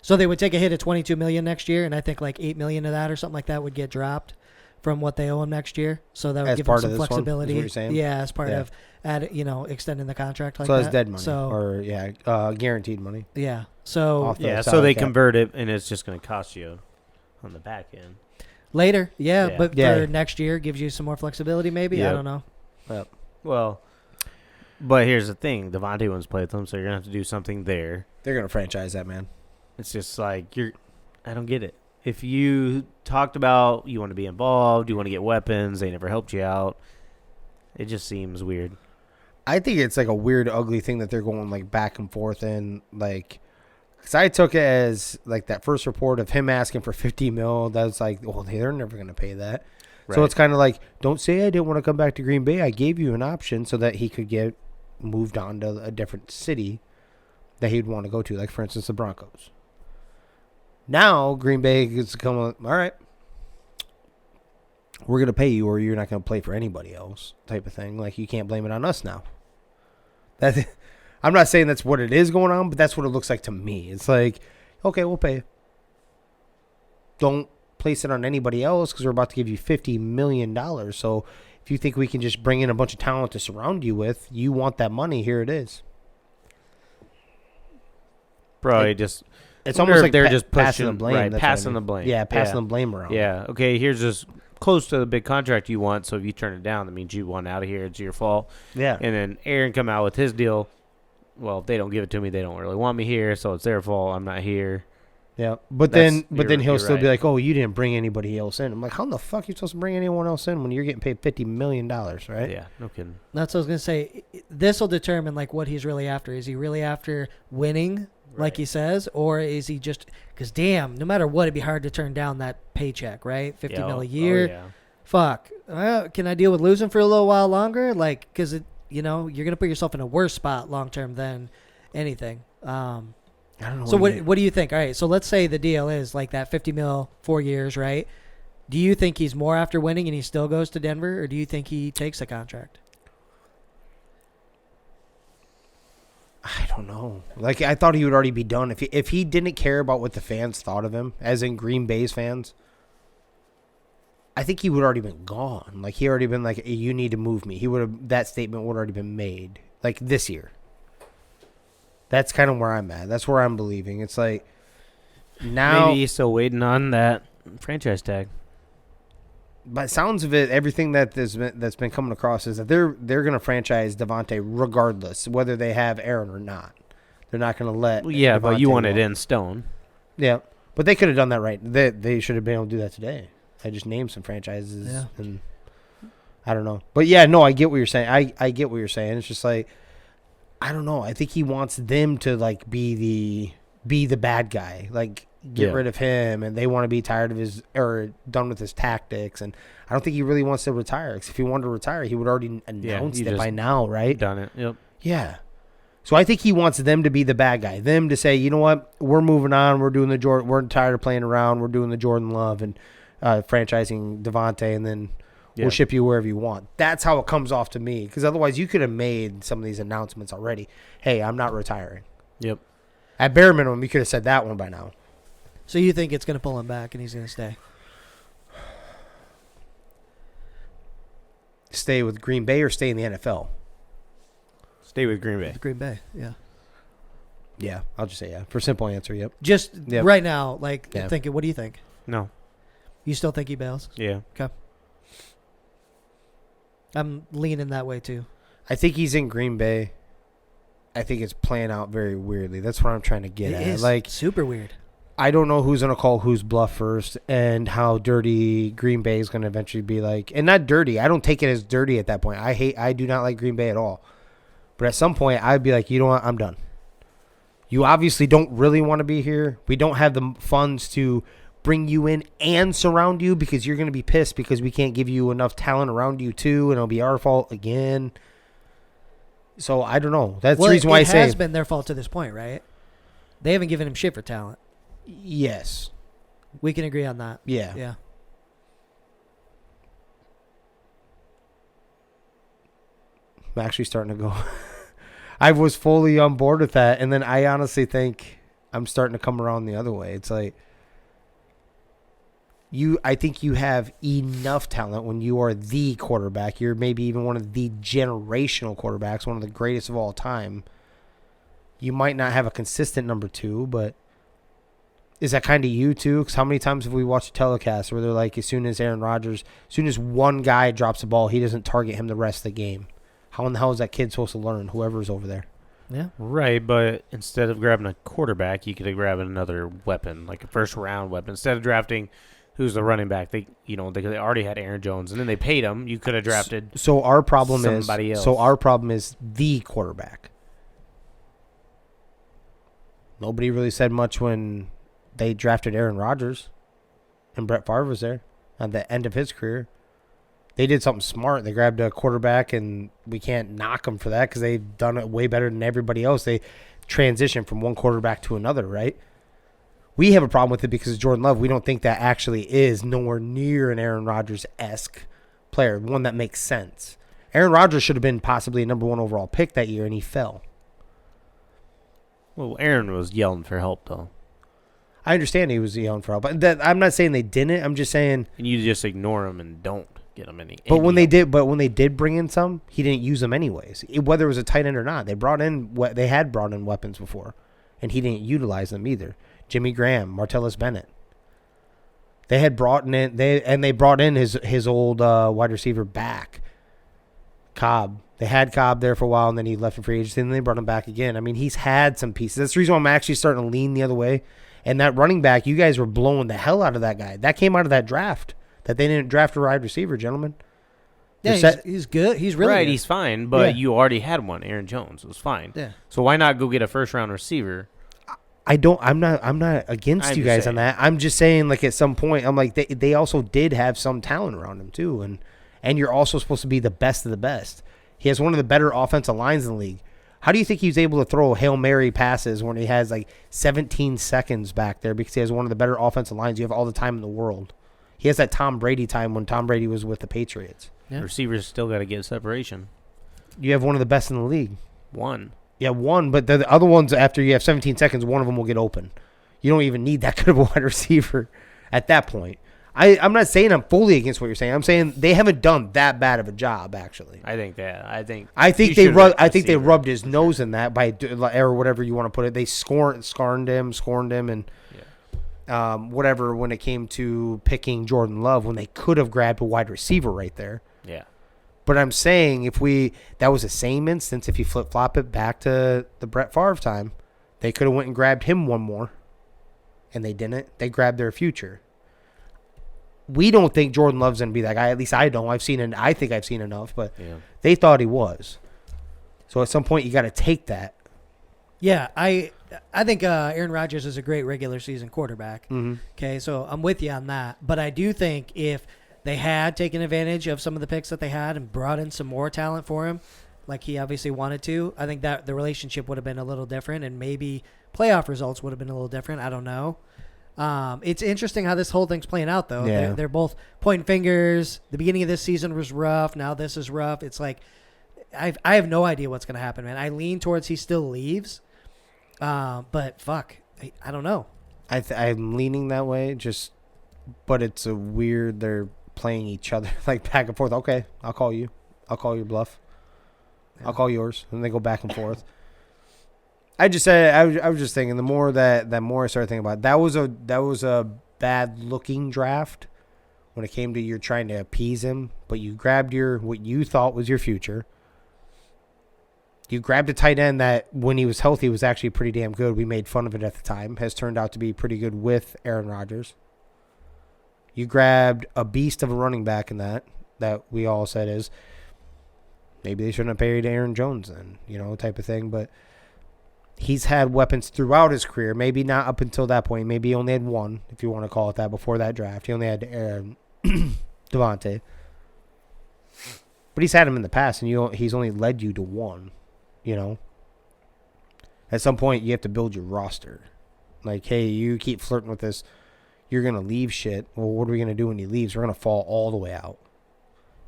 Speaker 2: so they would take a hit of $22 million next year, and I think like $8 million of that or something like that would get dropped from what they owe him next year. So that would
Speaker 3: As
Speaker 2: give them
Speaker 3: part
Speaker 2: some
Speaker 3: of this one, is what
Speaker 2: flexibility.
Speaker 3: you're saying?
Speaker 2: Yeah, as part
Speaker 3: Yeah.
Speaker 2: of extending the contract like
Speaker 3: so
Speaker 2: that.
Speaker 3: that's dead money.
Speaker 2: So
Speaker 3: Or, guaranteed money.
Speaker 2: yeah, so
Speaker 3: Off the
Speaker 4: Yeah, so
Speaker 3: salary
Speaker 4: they
Speaker 3: cap.
Speaker 4: convert it, and it's just going to cost you on the back end.
Speaker 2: later,
Speaker 4: Yeah.
Speaker 2: but
Speaker 3: Yeah.
Speaker 2: for next year gives you some more flexibility. Maybe I
Speaker 4: Yep.
Speaker 2: don't know.
Speaker 4: Well, but here's the thing: Devontae wants to play with them, so you're gonna have to do something there.
Speaker 3: They're going to franchise that, man.
Speaker 4: It's just like I don't get it. If you talked about you want to be involved, you want to get weapons, they never helped you out. It just seems weird.
Speaker 3: I think it's like a weird, ugly thing that they're going like back and forth in. Like, because I took it as like that first report of him asking for 50 mil. That's like, well, they're never going to pay that. So
Speaker 4: Right.
Speaker 3: it's kind of like, don't say I didn't want to come back to Green Bay. I gave you an option so that he could get moved on to a different city that he'd want to go to. Like, for instance, the Broncos. Now, Green Bay gets to come up, all right, we're going to pay you or you're not going to play for anybody else type of thing. Like, you can't blame it on us now. I'm not saying that's what it is going on, but that's what it looks like to me. It's like, okay, we'll pay you. Don't place it on anybody else because we're about to give you $50 million. So if you think we can just bring in a bunch of talent to surround you with, you want that money, here it is.
Speaker 4: Probably just
Speaker 3: It's
Speaker 4: wonder
Speaker 3: almost
Speaker 4: if
Speaker 3: like
Speaker 4: they're just
Speaker 3: passing the
Speaker 4: pushing-
Speaker 3: blame.
Speaker 4: right,
Speaker 3: that's what I
Speaker 4: passing
Speaker 3: mean.
Speaker 4: the blame.
Speaker 3: Yeah, passing
Speaker 4: Yeah.
Speaker 3: the blame around.
Speaker 4: yeah. Okay, here's just close to the big contract you want. So if you turn it down, that means you want out of here. It's your fault.
Speaker 3: Yeah.
Speaker 4: And then Aaron come out with his deal. Well, if they don't give it to me, they don't really want me here, so it's their fault. I'm not here.
Speaker 3: Yeah. But
Speaker 4: That's-
Speaker 3: then he'll
Speaker 4: you're
Speaker 3: still be
Speaker 4: right.
Speaker 3: like, oh, you didn't bring anybody else in. I'm like, how the fuck are you supposed to bring anyone else in when you're getting paid $50 million, right?
Speaker 4: Yeah, no kidding.
Speaker 2: That's what I was gonna say. This will determine like what he's really after. Is he really after winning like he says, or is he just because damn, no matter what, it'd be hard to turn down that paycheck, right? 50 mil a year.
Speaker 4: Oh, yeah.
Speaker 2: Fuck. Can I deal with losing for a little while longer? Like, because you're gonna put yourself in a worse spot long term than anything. I
Speaker 3: don't know.
Speaker 2: So what do you think? All right, so let's say the deal is like that 50 mil, 4 years, right? Do you think he's more after winning and he still goes to Denver, or do you think he takes a contract?
Speaker 3: I don't know. Like, I thought he would already be done. If he didn't care about what the fans thought of him, as in Green Bay's fans, I think he would already been gone. Like, he already been like, you need to move me. That statement would already been made. Like, this year. That's kind of where I'm at. That's where I'm believing. It's like, now.
Speaker 4: Maybe he's still waiting on that franchise tag.
Speaker 3: By the sounds of it, everything that's been coming across is that they're going to franchise Devontae regardless, whether they have Aaron or not. They're not going to let.
Speaker 4: Well, yeah, but you
Speaker 3: Devontae
Speaker 4: want it
Speaker 3: walk.
Speaker 4: in stone.
Speaker 3: Yeah, but they could have done that right. They should have been able to do that today. I just named some franchises, and I don't know. But yeah, no, I get what you're saying. I get what you're saying. It's just like, I don't know. I think he wants them to like be the bad guy, like. Get rid of him, and they want to be tired of his or done with his tactics. And I don't think he really wants to retire. Because if he wanted to retire, he would already announced it by now, right?
Speaker 4: Done it. Yep.
Speaker 3: Yeah. So I think he wants them to be the bad guy. Them to say, you know what, we're moving on. We're doing the Jordan. We're tired of playing around. We're doing the Jordan Love and franchising Devontae, and then we'll ship you wherever you want. That's how it comes off to me. Because otherwise, you could have made some of these announcements already. Hey, I'm not retiring.
Speaker 4: Yep.
Speaker 3: At bare minimum, you could have said that one by now.
Speaker 2: So you think it's going to pull him back and he's going to stay?
Speaker 3: Stay with Green Bay or stay in the NFL?
Speaker 4: Stay with Green Bay.
Speaker 2: With Green Bay, yeah.
Speaker 3: Yeah, I'll just say yeah. For simple answer, yep.
Speaker 2: Just right now, like thinking, what do you think?
Speaker 4: No.
Speaker 2: You still think he bails?
Speaker 4: Yeah.
Speaker 2: Okay. I'm leaning that way too.
Speaker 3: I think he's in Green Bay. I think it's playing out very weirdly. That's what I'm trying to get at.
Speaker 2: It is
Speaker 3: like
Speaker 2: super weird.
Speaker 3: I don't know who's going to call who's bluff first and how dirty Green Bay is going to eventually be like. And not dirty. I don't take it as dirty at that point. I do not like Green Bay at all. But at some point, I'd be like, you know what? I'm done. You obviously don't really want to be here. We don't have the funds to bring you in and surround you because you're going to be pissed because we can't give you enough talent around you too, and it'll be our fault again. So I don't know. That's the reason why I say
Speaker 2: it has been their fault to this point, right? They haven't given him shit for talent.
Speaker 3: Yes.
Speaker 2: We can agree on that.
Speaker 3: Yeah.
Speaker 2: Yeah.
Speaker 3: I'm actually starting to go. I was fully on board with that, and then I honestly think I'm starting to come around the other way. It's like I think you have enough talent when you are the quarterback. You're maybe even one of the generational quarterbacks, one of the greatest of all time. You might not have a consistent number two, but is that kind of you too? Because how many times have we watched a telecast where they're like, as soon as one guy drops the ball, he doesn't target him the rest of the game? How in the hell is that kid supposed to learn, whoever's over there?
Speaker 2: Yeah.
Speaker 4: Right, but instead of grabbing a quarterback, you could have grabbed another weapon, like a first-round weapon. Instead of drafting who's the running back, they already had Aaron Jones, and then they paid him. You could have drafted
Speaker 3: So our problem
Speaker 4: somebody else.
Speaker 3: So our problem is the quarterback. Nobody really said much when they drafted Aaron Rodgers and Brett Favre was there at the end of his career. They did something smart. They grabbed a quarterback, and we can't knock them for that because they've done it way better than everybody else. They transitioned from one quarterback to another, right? We have a problem with it because of Jordan Love. We don't think that actually is nowhere near an Aaron Rodgers-esque player, one that makes sense. Aaron Rodgers should have been possibly a number one overall pick that year, and he fell.
Speaker 4: Well, Aaron was yelling for help, though.
Speaker 3: I understand he was yelling for help, but I'm not saying they didn't. I'm just saying.
Speaker 4: And you just ignore him and don't get him any.
Speaker 3: But when they did bring in some, he didn't use them anyways. Whether it was a tight end or not, they had brought in weapons before, and he didn't utilize them either. Jimmy Graham, Martellus Bennett. They had brought in they brought in his old wide receiver back, Cobb. They had Cobb there for a while, and then he left in free agency, and then they brought him back again. I mean, he's had some pieces. That's the reason why I'm actually starting to lean the other way. And that running back, you guys were blowing the hell out of that guy. That came out of that draft. That they didn't draft a wide receiver, gentlemen.
Speaker 2: Yeah, he's good. He's really
Speaker 4: right.
Speaker 2: good.
Speaker 4: He's fine, but you already had one. Aaron Jones was fine.
Speaker 2: Yeah.
Speaker 4: So why not go get a first-round receiver?
Speaker 3: I'm not against
Speaker 4: I'm
Speaker 3: you
Speaker 4: just
Speaker 3: guys on
Speaker 4: saying.
Speaker 3: that. I'm just saying, like, at some point, I'm like, they also did have some talent around him too, and you're also supposed to be the best of the best. He has one of the better offensive lines in the league. How do you think he's able to throw Hail Mary passes when he has like 17 seconds back there because he has one of the better offensive lines? You have all the time in the world. He has that Tom Brady time when Tom Brady was with the Patriots.
Speaker 2: Yeah.
Speaker 4: Receivers still got to get separation.
Speaker 3: You have one of the best in the league.
Speaker 4: One.
Speaker 3: Yeah, one, but the other ones, after you have 17 seconds, one of them will get open. You don't even need that good of a wide receiver at that point. I'm not saying I'm fully against what you're saying. I'm saying they haven't done that bad of a job, actually.
Speaker 4: I think
Speaker 3: they rubbed his nose in that by or whatever you want to put it. They scorned him, and whatever when it came to picking Jordan Love when they could have grabbed a wide receiver right there.
Speaker 4: Yeah.
Speaker 3: But I'm saying that was the same instance, if you flip-flop it back to the Brett Favre time, they could have went and grabbed him one more, and they didn't. They grabbed their future. We don't think Jordan Love's going to be that guy. At least I don't. I think I've seen enough, but they thought he was. So at some point, you got to take that.
Speaker 2: Yeah, I think Aaron Rodgers is a great regular season quarterback.
Speaker 3: Mm-hmm.
Speaker 2: Okay, so I'm with you on that. But I do think if they had taken advantage of some of the picks that they had and brought in some more talent for him, like he obviously wanted to, I think that the relationship would have been a little different, and maybe playoff results would have been a little different. I don't know. It's interesting how this whole thing's playing out, though.
Speaker 3: Yeah.
Speaker 2: They're both pointing fingers. The beginning of this season was rough. Now this is rough. It's like I have no idea what's going to happen, man. I lean towards he still leaves. But fuck, I don't know.
Speaker 3: I'm leaning that way, but it's a weird. They're playing each other like back and forth. Okay, I'll call you. I'll call your bluff. Yeah. I'll call yours, and they go back and forth. I was just thinking. The more more I started thinking about it, that was a bad looking draft when it came to you're trying to appease him, but you grabbed what you thought was your future. You grabbed a tight end that, when he was healthy, was actually pretty damn good. We made fun of it at the time. Has turned out to be pretty good with Aaron Rodgers. You grabbed a beast of a running back in that we all said is maybe they shouldn't have paid Aaron Jones then, type of thing. But he's had weapons throughout his career. Maybe not up until that point. Maybe he only had one, if you want to call it that, before that draft. He only had Devontae. But he's had him in the past, and he's only led you to one. At some point, you have to build your roster. Like, hey, you keep flirting with this, you're going to leave shit. Well, what are we going to do when he leaves? We're going to fall all the way out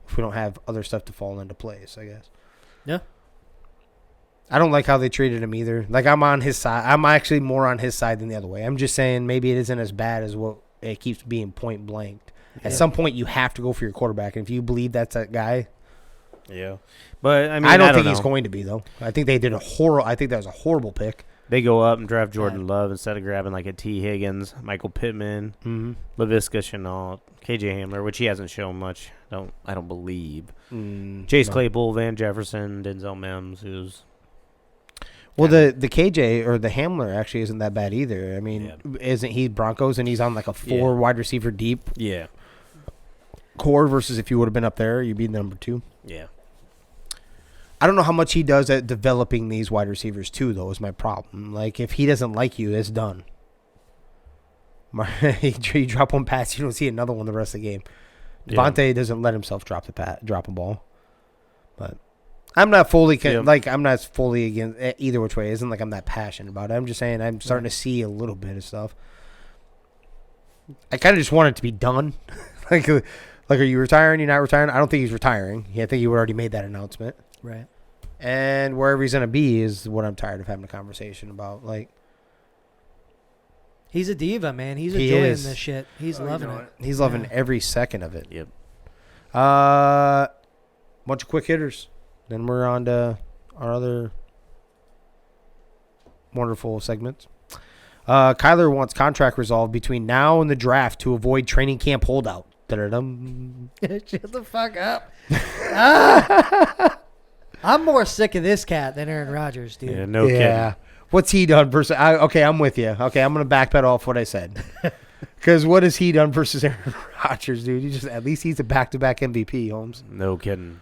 Speaker 3: if we don't have other stuff to fall into place, I guess.
Speaker 2: Yeah.
Speaker 3: I don't like how they treated him either. Like, I'm on his side. I'm actually more on his side than the other way. I'm just saying maybe it isn't as bad as what it keeps being point blanked. At some point, you have to go for your quarterback. And if you believe that's that guy,
Speaker 4: yeah. But I mean,
Speaker 3: I don't think he's going to be, though. I think they did I think that was a horrible pick.
Speaker 4: They go up and draft Jordan Love instead of grabbing like a T. Higgins, Michael Pittman, Laviska Shenault, KJ Hamler, which he hasn't shown much. I don't believe. Chase Claypool, Van Jefferson, Denzel Mims, who's
Speaker 3: the KJ or the Hamler actually isn't that bad either. I mean, isn't he Broncos and he's on like a 4 wide receiver deep?
Speaker 4: Yeah.
Speaker 3: Core versus if you would have been up there, you'd be number 2.
Speaker 4: Yeah.
Speaker 3: I don't know how much he does at developing these wide receivers too, though, is my problem. Like, if he doesn't like you, it's done. You drop one pass, you don't see another one the rest of the game. Devontae doesn't let himself drop a ball. But I'm not fully against either which way. It isn't like I'm that passionate about it. I'm just saying I'm starting to see a little bit of stuff. I kind of just want it to be done. Like, are you retiring? You're not retiring? I don't think he's retiring. I think he already made that announcement.
Speaker 2: Right.
Speaker 3: And wherever he's going to be is what I'm tired of having a conversation about. Like,
Speaker 2: he's a diva, man. He's enjoying this shit. He's loving it.
Speaker 3: He's loving every second of it.
Speaker 4: Yep.
Speaker 3: Bunch of quick hitters. Then we're on to our other wonderful segments. Kyler wants contract resolved between now and the draft to avoid training camp holdout. Da-da-dum.
Speaker 2: Shut the fuck up. I'm more sick of this cat than Aaron Rodgers, dude.
Speaker 4: Yeah, no kidding.
Speaker 3: What's he done versus... Okay, I'm with you. Okay, I'm going to backpedal off what I said. Because what has he done versus Aaron Rodgers, dude? At least he's a back-to-back MVP, Holmes.
Speaker 4: No kidding.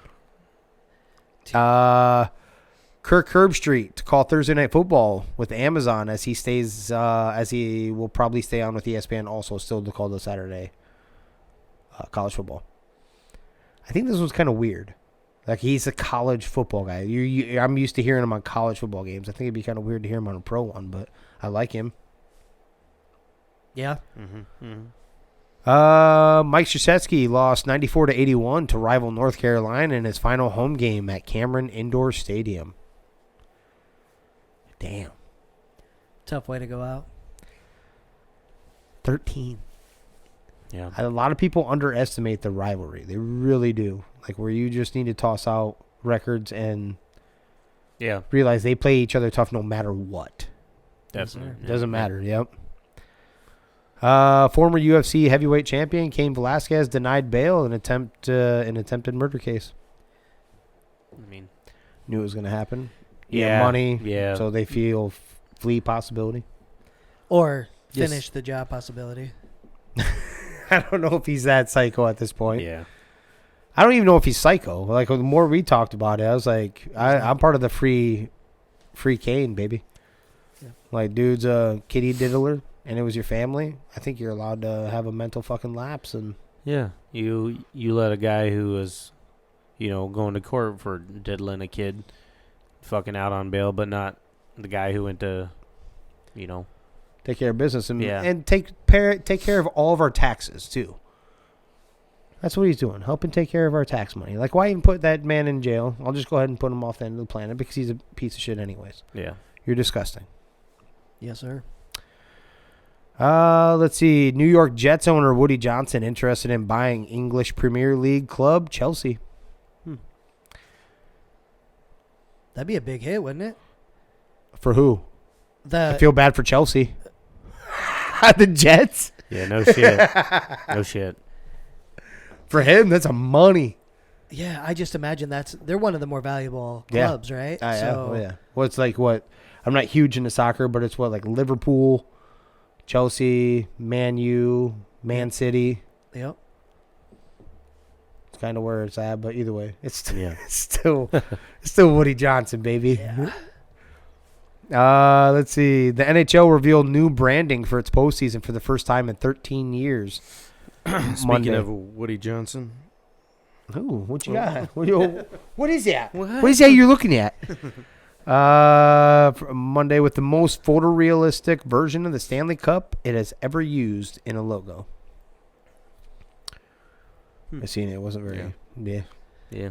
Speaker 3: Kirk Herbstreit to call Thursday Night Football with Amazon as he will probably stay on with ESPN also still to call the Saturday college football. I think this was kind of weird. Like, he's a college football guy. I'm used to hearing him on college football games. I think it'd be kind of weird to hear him on a pro one, but I like him.
Speaker 2: Yeah.
Speaker 3: Mike Krzyzewski lost 94-81 to rival North Carolina in his final home game at Cameron Indoor Stadium. Damn.
Speaker 2: Tough way to go out.
Speaker 3: 13.
Speaker 4: Yeah.
Speaker 3: A lot of people underestimate the rivalry. They really do. Like, where you just need to toss out records and realize they play each other tough no matter what.
Speaker 4: Definitely.
Speaker 3: Doesn't matter. Yep. Former UFC heavyweight champion Cain Velasquez denied bail in attempted murder case.
Speaker 4: I mean,
Speaker 3: knew it was going to happen.
Speaker 4: Yeah.
Speaker 3: Money.
Speaker 4: Yeah.
Speaker 3: So they feel flee possibility.
Speaker 2: Or finish the job possibility.
Speaker 3: I don't know if he's that psycho at this point.
Speaker 4: Yeah.
Speaker 3: I don't even know if he's psycho. Like, the more we talked about it, I was like, I'm part of the free Cain, baby.
Speaker 2: Yeah.
Speaker 3: Like, dude's a kitty diddler, and it was your family. I think you're allowed to have a mental fucking lapse. And
Speaker 4: Yeah. You let a guy who was, going to court for diddling a kid fucking out on bail, but not the guy who went to,
Speaker 3: take care of business and take care of all of our taxes too. That's what he's doing, helping take care of our tax money. Like, why even put that man in jail? I'll just go ahead and put him off the end of the planet because he's a piece of shit anyways.
Speaker 4: Yeah.
Speaker 3: You're disgusting.
Speaker 2: Yes, sir.
Speaker 3: Let's see. New York Jets owner Woody Johnson interested in buying English Premier League club Chelsea.
Speaker 2: That'd be a big hit, wouldn't it?
Speaker 3: For who?
Speaker 2: The
Speaker 3: I feel bad for Chelsea. The Jets?
Speaker 4: Yeah, no shit. No shit.
Speaker 3: For him, that's a money.
Speaker 2: Yeah, I just imagine they're one of the more valuable clubs, right?
Speaker 3: Yeah. Well, it's like what? I'm not huge into soccer, but it's what, like Liverpool, Chelsea, Man U, Man City.
Speaker 2: Yep.
Speaker 3: It's kind of where it's at, but either way, it's still
Speaker 4: Yeah.
Speaker 3: Woody Johnson, baby.
Speaker 2: Yeah.
Speaker 3: Let's see. The NHL revealed new branding for its postseason for the first time in 13 years.
Speaker 4: Speaking of Woody Johnson.
Speaker 3: Ooh, what you got? What is that?
Speaker 4: What?
Speaker 3: What is that you're looking at? Monday with the most photorealistic version of the Stanley Cup it has ever used in a logo. I seen it. It wasn't very. Yeah.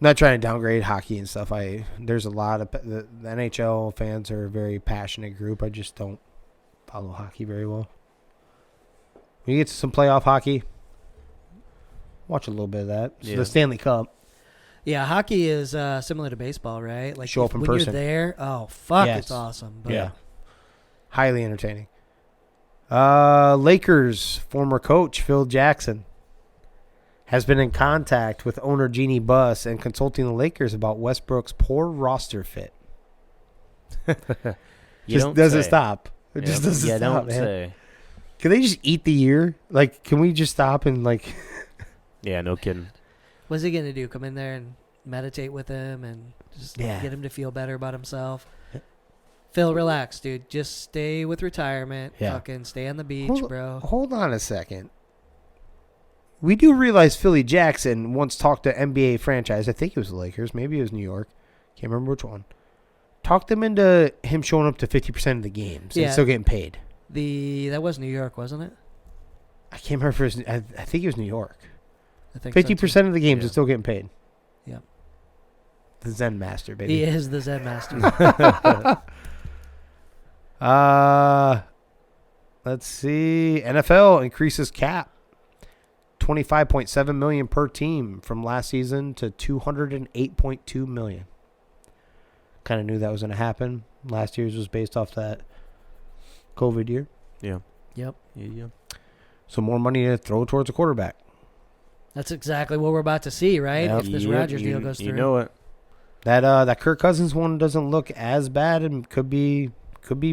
Speaker 3: Not trying to downgrade hockey and stuff. There's a lot of the NHL fans are a very passionate group. I just don't follow hockey very well. When you get to some playoff hockey, watch a little bit of that. So the Stanley Cup.
Speaker 2: Yeah, hockey is similar to baseball, right? Like,
Speaker 3: show up in
Speaker 2: when
Speaker 3: person.
Speaker 2: you're there, fuck,
Speaker 3: Yes.
Speaker 2: it's awesome. But
Speaker 3: Yeah. Highly entertaining. Lakers former coach Phil Jackson has been in contact with owner Jeannie Buss and consulting the Lakers about Westbrook's poor roster fit. Just doesn't stop. It just doesn't stop,
Speaker 4: don't
Speaker 3: man.
Speaker 4: say.
Speaker 3: Can they just eat the year? Like, can we just stop and, like...
Speaker 4: Yeah, no kidding.
Speaker 2: what's he going to do? Come in there and meditate with him and just get him to feel better about himself? Phil, relax, dude. Just stay with retirement.
Speaker 3: Yeah.
Speaker 2: Fucking stay on the beach, bro.
Speaker 3: Hold on a second. We do realize Philly Jackson once talked to NBA franchise. I think it was the Lakers. Maybe it was New York. Can't remember which one. Talked them into him showing up to 50% of the games and still getting paid.
Speaker 2: That was New York, wasn't it?
Speaker 3: I can't remember if it was, I think it was New York.
Speaker 2: I think
Speaker 3: 50% of the games
Speaker 4: Yeah.
Speaker 3: and still getting paid.
Speaker 2: Yep.
Speaker 3: The Zen Master, baby.
Speaker 2: He is the Zen master.
Speaker 3: Let's see. NFL increases cap. $25.7 million per team from last season to $208.2 million. Kind of knew that was going to happen. Last year's was based off that COVID year.
Speaker 4: Yeah.
Speaker 2: Yep.
Speaker 4: Yeah.
Speaker 3: So more money to throw towards a quarterback.
Speaker 2: That's exactly what we're about to see, right?
Speaker 3: Yep.
Speaker 2: If this Rodgers deal goes through.
Speaker 4: You know it.
Speaker 3: That Kirk Cousins one doesn't look as bad and could be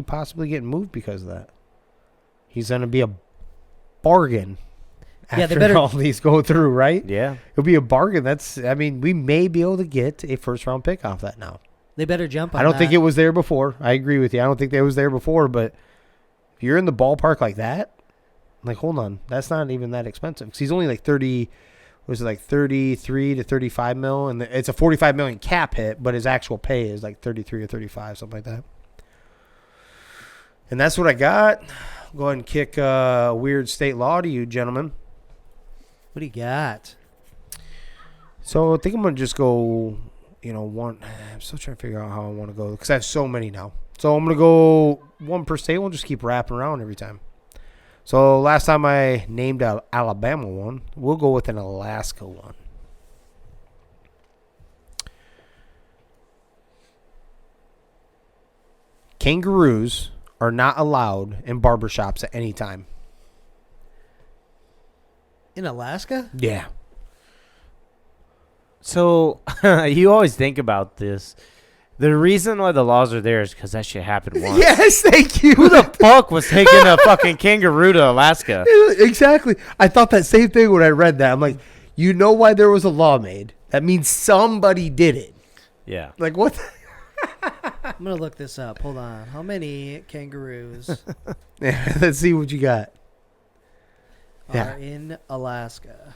Speaker 3: possibly getting moved because of that. He's going to be a bargain.
Speaker 2: Yeah,
Speaker 3: after
Speaker 2: they better
Speaker 3: all these go through, right?
Speaker 4: Yeah.
Speaker 3: It'll be a bargain. We may be able to get a first round pick off that now.
Speaker 2: They better jump on
Speaker 3: I don't
Speaker 2: that.
Speaker 3: think it was there before. I agree with you. I don't think it was there before, but if you're in the ballpark like that, like, hold on, that's not even that expensive. Because he's only like 30, was it like 33 to 35 mil? And it's a 45 million cap hit, but his actual pay is like 33 or 35, something like that. And that's what I got. Go ahead and kick weird state law to you, gentlemen.
Speaker 2: What do you got?
Speaker 3: So I think I'm going to just go, one. I'm still trying to figure out how I want to go because I have so many now. So I'm going to go one per state. We'll just keep wrapping around every time. So last time I named an Alabama one, we'll go with an Alaska one. Kangaroos are not allowed in barbershops at any time.
Speaker 2: In Alaska?
Speaker 3: Yeah.
Speaker 4: So you always think about this. The reason why the laws are there is because that shit happened once.
Speaker 3: Yes, thank you.
Speaker 4: Who the fuck was taking a fucking kangaroo to Alaska?
Speaker 3: Exactly. I thought that same thing when I read that. I'm like, you know why there was a law made? That means somebody did it.
Speaker 4: Yeah.
Speaker 3: Like, what?
Speaker 2: I'm going to look this up. Hold on. How many kangaroos
Speaker 3: Yeah, let's see what you got.
Speaker 2: are in Alaska?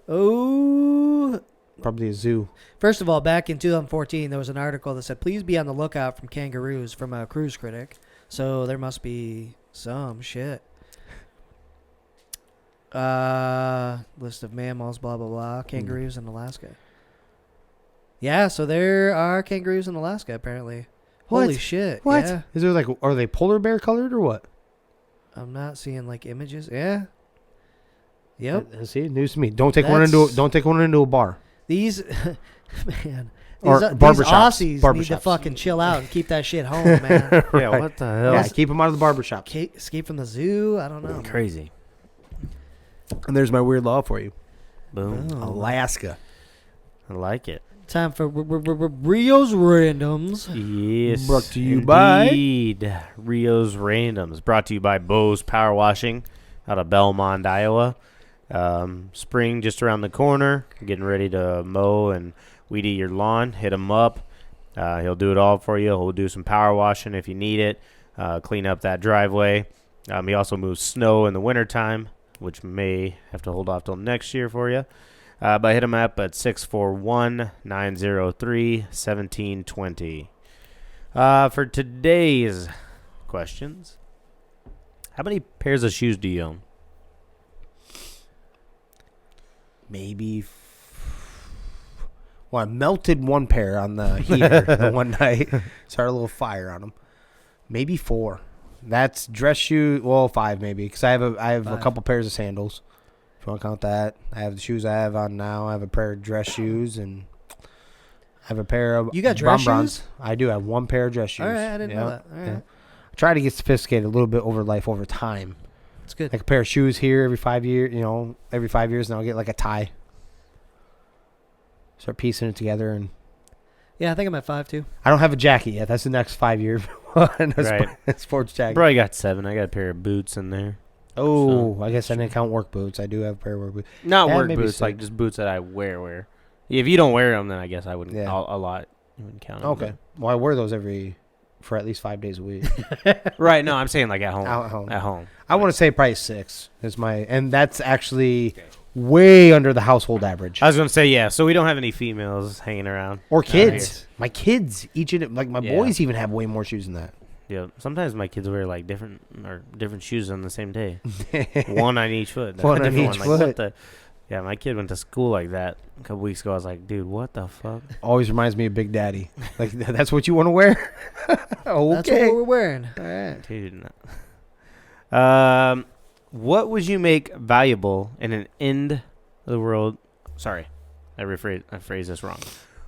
Speaker 2: Oh.
Speaker 3: Probably a zoo.
Speaker 2: First of all, back in 2014, there was an article that said, please be on the lookout from kangaroos from a cruise critic. So there must be some shit. List of mammals, blah, blah, blah. Kangaroos in Alaska. Yeah, so there are kangaroos in Alaska, apparently.
Speaker 3: What?
Speaker 2: Holy shit.
Speaker 3: What?
Speaker 2: Yeah.
Speaker 3: Is there like, are they polar bear colored or what?
Speaker 2: I'm not seeing, like, images. Yeah. Yep.
Speaker 3: See, news to me. Don't take one into a bar.
Speaker 2: These, man.
Speaker 3: Or
Speaker 2: These
Speaker 3: barbershops.
Speaker 2: Aussies need to fucking chill out and keep that shit home, man.
Speaker 4: Yeah, what the hell?
Speaker 3: Yeah, keep them out of the barbershop.
Speaker 2: Escape from the zoo? I don't know.
Speaker 4: Crazy.
Speaker 3: And there's my weird law for you.
Speaker 4: Boom.
Speaker 2: Oh.
Speaker 3: Alaska.
Speaker 4: I like it.
Speaker 2: Time for Rio's Randoms.
Speaker 4: Yes.
Speaker 3: Brought to you by-
Speaker 4: Indeed. Rio's Randoms. Brought to you by Bo's Power Washing out of Belmont, Iowa. Spring just around the corner. Getting ready to mow and weed eat your lawn. Hit him up. He'll do it all for you. He'll do some power washing if you need it. Clean up that driveway. He also moves snow in the wintertime, which may have to hold off till next year for you. But hit him up at 641-903-1720. For today's questions, how many pairs of shoes do you own?
Speaker 3: Maybe. Well, I melted one pair on the heater the one night. Started a little fire on them. Maybe 4. That's dress shoe. Well, 5 maybe, because I have a couple pairs of sandals. If you want to count that, I have the shoes I have on now. I have a pair of dress shoes, and I have a pair of.
Speaker 2: You got dress
Speaker 3: bonbons.
Speaker 2: shoes?
Speaker 3: I do have one pair of dress shoes.
Speaker 2: All right, I didn't know that. All right.
Speaker 3: Yeah. I try to get sophisticated a little bit over life, over time.
Speaker 2: It's good.
Speaker 3: Like a pair of shoes here every 5 years. Every 5 years, and I'll get like a tie. Start piecing it together, and
Speaker 2: Yeah, I think I'm at 5 too.
Speaker 3: I don't have a jacket yet. That's the next 5 year one.
Speaker 4: Right.
Speaker 3: Sports jacket.
Speaker 4: Probably got 7. I got a pair of boots in there.
Speaker 3: Oh,
Speaker 4: So-
Speaker 3: I guess I didn't count work boots. I do have a pair of work boots.
Speaker 4: Not
Speaker 3: Yeah,
Speaker 4: work
Speaker 3: maybe
Speaker 4: boots,
Speaker 3: 6.
Speaker 4: like just boots that I wear. If you don't wear them, then I guess I wouldn't.
Speaker 3: Yeah.
Speaker 4: A lot. You wouldn't count them.
Speaker 3: Okay. Well, I wear those for at least 5 days a week.
Speaker 4: Right. No, I'm saying like at home.
Speaker 3: Out at home.
Speaker 4: At home.
Speaker 3: I want to say probably 6 is and that's actually way under the household average.
Speaker 4: I was gonna say yeah. So we don't have any females hanging around.
Speaker 3: Or
Speaker 4: out here.
Speaker 3: kids. My kids, my
Speaker 4: Yeah.
Speaker 3: boys even have way more shoes than that.
Speaker 4: Yeah. Sometimes my kids wear like different shoes on the same day. One on each foot.
Speaker 3: One on
Speaker 4: Different
Speaker 3: each
Speaker 4: Like, what
Speaker 3: foot.
Speaker 4: the- Yeah, my kid went to school like that a couple weeks ago. I was like, dude, what the fuck?
Speaker 3: Always reminds me of Big Daddy. Like, that's what you want to wear? Okay.
Speaker 2: That's what we're wearing. All right.
Speaker 4: Dude, what would you make valuable in an end of the world? Sorry, I phrased this wrong.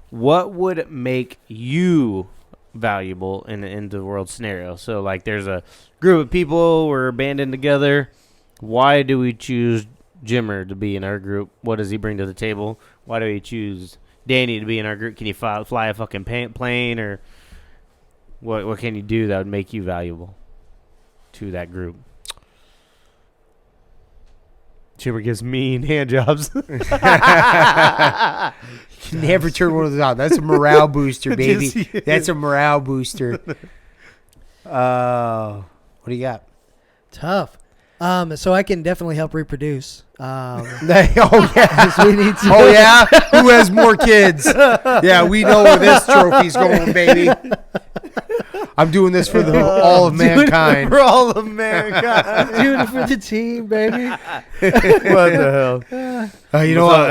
Speaker 4: What would make you valuable in an end of the world scenario? So, like, there's a group of people, we're banding together. Why do we choose Jimmer to be in our group? What does he bring to the table? Why do we choose Danny to be in our group? Can you fly a fucking plane, or what can you do that would make you valuable to that group? Jimmer gives mean hand jobs.
Speaker 3: Never turn one of those on. That's a morale booster, baby.
Speaker 4: Just-
Speaker 3: That's a morale booster. What do you got?
Speaker 2: Tough. So I can definitely help reproduce.
Speaker 3: Oh yeah.
Speaker 2: We need to.
Speaker 3: Oh yeah. Who has more kids? Yeah, we know where this trophy's going, baby. I'm doing this for all of mankind.
Speaker 4: For all of mankind.
Speaker 2: Doing it for the team, baby.
Speaker 4: What the hell?
Speaker 3: You know what?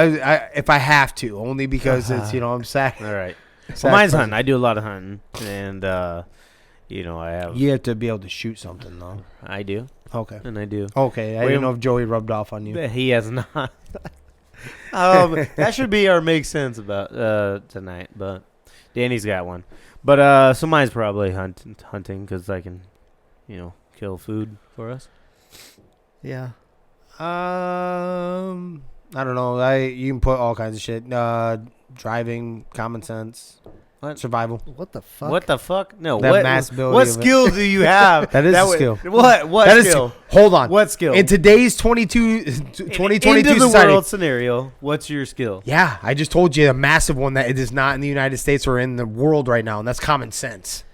Speaker 3: If I have to, only because it's I'm sad.
Speaker 4: All right.
Speaker 3: sad
Speaker 4: Well, mine's
Speaker 3: present.
Speaker 4: hunting. I do a lot of hunting, and I have.
Speaker 3: You have to be able to shoot something though.
Speaker 4: I do,
Speaker 3: Okay.
Speaker 4: and I do.
Speaker 3: Okay. I
Speaker 4: Wait,
Speaker 3: didn't know if Joey rubbed off on you.
Speaker 4: He has not. That should be our make sense about tonight, but Danny's got one. But so mine's probably hunting because I can, kill food for us.
Speaker 2: Yeah.
Speaker 3: I don't know. You can put all kinds of shit. Driving, common sense,
Speaker 4: What?
Speaker 3: survival.
Speaker 2: What the fuck?
Speaker 4: What the fuck? No.
Speaker 3: That
Speaker 4: What
Speaker 3: mass ability
Speaker 4: What
Speaker 3: of it.
Speaker 4: skill do you have?
Speaker 3: That is a
Speaker 4: would-
Speaker 3: skill.
Speaker 4: What
Speaker 3: That is
Speaker 4: skill?
Speaker 3: hold on.
Speaker 4: What skill?
Speaker 3: In today's 2022
Speaker 4: Into the
Speaker 3: society.
Speaker 4: world scenario, what's your skill?
Speaker 3: Yeah, I just told you a massive one that it is not in the United States or in the world right now, and that's common sense.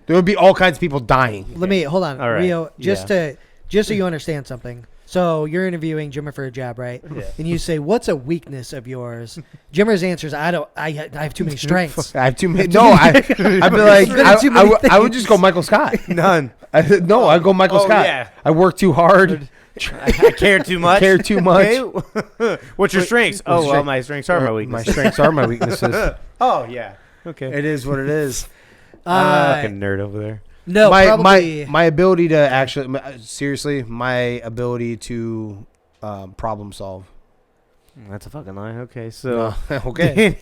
Speaker 3: There would be all kinds of people dying.
Speaker 2: Let me hold on,
Speaker 4: All right.
Speaker 2: Rio. Just so you understand something. So you're interviewing Jimmer for a job, right?
Speaker 4: Yeah.
Speaker 2: And you say, "What's a weakness of yours?" Jimmer's answers, "I have too many strengths."
Speaker 3: I have too many. No, I'd be like,
Speaker 2: Too many
Speaker 3: I would just go Michael Scott.
Speaker 4: None.
Speaker 3: No, I'd go Michael
Speaker 4: Oh,
Speaker 3: Scott.
Speaker 4: yeah.
Speaker 3: I work too hard.
Speaker 4: I care too much.
Speaker 3: Care too much.
Speaker 4: Okay. What's your strengths? Oh, well, my strengths are my
Speaker 3: My
Speaker 4: weaknesses.
Speaker 3: strengths are my weaknesses.
Speaker 4: Oh, yeah. Okay.
Speaker 3: It is what it is.
Speaker 4: Fucking nerd over there.
Speaker 2: No, probably.
Speaker 3: my ability to actually seriously, my ability to problem solve.
Speaker 4: That's a fucking lie. Okay, so.
Speaker 3: Okay.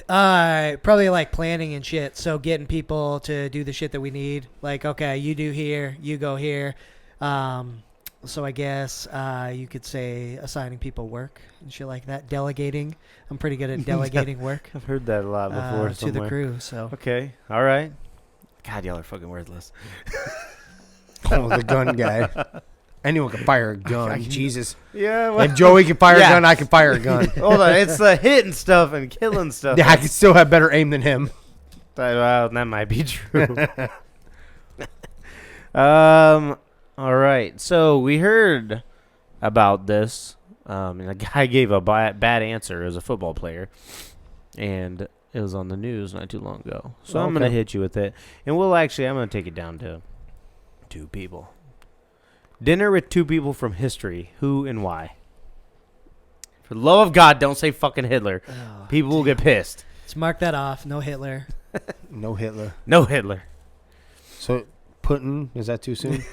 Speaker 2: Probably like planning and shit. So getting people to do the shit that we need. Like, okay, you do here, you go here. So I guess you could say assigning people work and shit like that. Delegating. I'm pretty good at delegating work
Speaker 4: I've heard that a lot before.
Speaker 2: to the
Speaker 4: somewhere.
Speaker 2: crew. So
Speaker 4: Okay. All right. God, y'all are fucking worthless.
Speaker 3: Oh, the gun guy. Anyone can fire a gun. Jesus.
Speaker 4: Yeah.
Speaker 3: If Joey can fire
Speaker 4: Yeah.
Speaker 3: a gun, I can fire a gun.
Speaker 4: Hold on. It's the hitting stuff and killing stuff.
Speaker 3: Yeah, I can still have better aim than him.
Speaker 4: Well, that might be true. All right. So we heard about this. And a guy gave a bad answer as a football player, and it was on the news not too long ago. So I'm gonna
Speaker 3: Okay.
Speaker 4: hit you with it, and I'm gonna take it down to two people. Dinner with two people from history. Who and why? For the love of God, don't say fucking Hitler.
Speaker 2: oh,
Speaker 4: People will get pissed.
Speaker 2: let's mark that off. No Hitler.
Speaker 3: No Hitler.
Speaker 4: No Hitler.
Speaker 3: So Putin, is that too soon?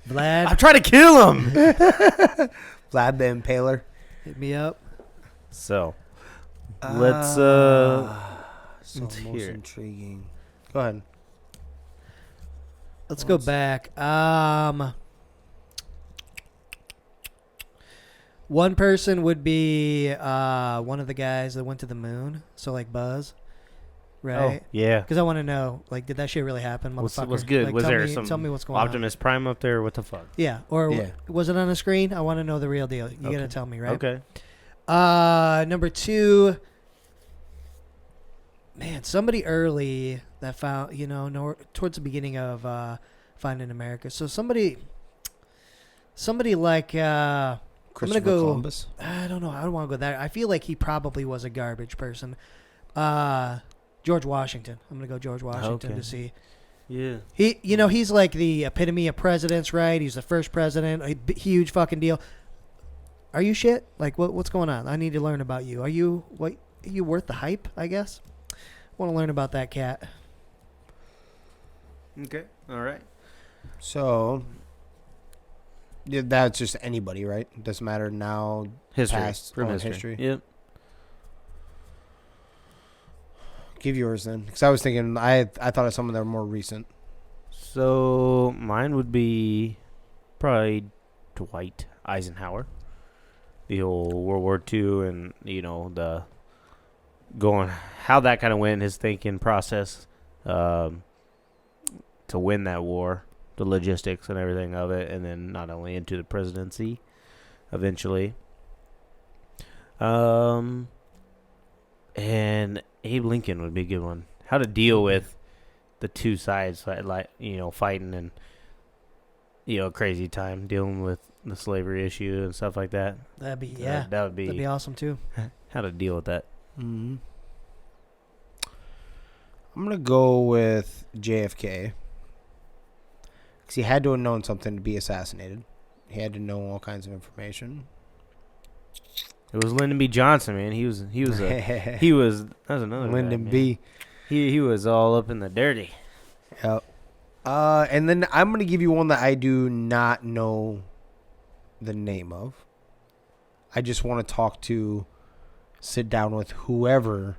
Speaker 2: Vlad,
Speaker 4: I'm trying to kill him.
Speaker 3: Vlad the Impaler.
Speaker 2: hit me up.
Speaker 4: So, let's
Speaker 3: So
Speaker 4: let's
Speaker 3: most
Speaker 4: hear it.
Speaker 3: intriguing. Go ahead.
Speaker 2: Let's go back. One person would be one of the guys that went to the moon. So like Buzz, right?
Speaker 4: Oh, yeah.
Speaker 2: Because I want to know, like, did that shit really happen, motherfucker?
Speaker 4: What's good?
Speaker 2: Like,
Speaker 4: Was
Speaker 2: tell
Speaker 4: there
Speaker 2: me,
Speaker 4: some
Speaker 2: tell me what's going on.
Speaker 4: Optimus Prime up there? What the fuck?
Speaker 2: Yeah, or
Speaker 3: Yeah.
Speaker 2: was it on a screen? I want to know the real deal. You
Speaker 4: Okay.
Speaker 2: gotta tell me, right?
Speaker 4: Okay.
Speaker 2: Number two. Man, somebody early that found, towards the beginning of Finding America. So somebody like
Speaker 3: Christopher
Speaker 2: go-
Speaker 3: Columbus.
Speaker 2: I don't know. I don't want to go there. I feel like he probably was a garbage person. George Washington. I'm gonna go George Washington
Speaker 4: Okay.
Speaker 2: to see.
Speaker 4: Yeah.
Speaker 2: He's like the epitome of presidents, right? He's the first president. Huge fucking deal. Are you shit? Like what's going on? I need to learn about you. Are you worth the hype? I guess. Want to learn about that cat.
Speaker 4: Okay. All right.
Speaker 3: So, yeah, that's just anybody, right? Doesn't matter now.
Speaker 4: History.
Speaker 3: Past,
Speaker 4: From
Speaker 3: oh,
Speaker 4: history.
Speaker 3: history.
Speaker 4: Yep.
Speaker 3: Give yours then, because I was thinking I thought of some of them more recent.
Speaker 4: So mine would be probably Dwight Eisenhower. The whole World War II and the going how that kind of went, his thinking process to win that war, the logistics and everything of it, and then not only into the presidency eventually. And Abe Lincoln would be a good one. How to deal with the two sides, fighting and a crazy time dealing with the slavery issue and stuff like that.
Speaker 2: That'd be
Speaker 4: that'd
Speaker 2: be awesome too.
Speaker 4: How to deal with that.
Speaker 3: Mm-hmm. I'm gonna go with JFK because he had to have known something to be assassinated. He had to know all kinds of information.
Speaker 4: It was Lyndon B. Johnson, man. That was another
Speaker 3: Lyndon
Speaker 4: guy,
Speaker 3: B.
Speaker 4: He was all up in the dirty.
Speaker 3: Yep. And then I'm going to give you one that I do not know the name of. I just want to sit down with whoever.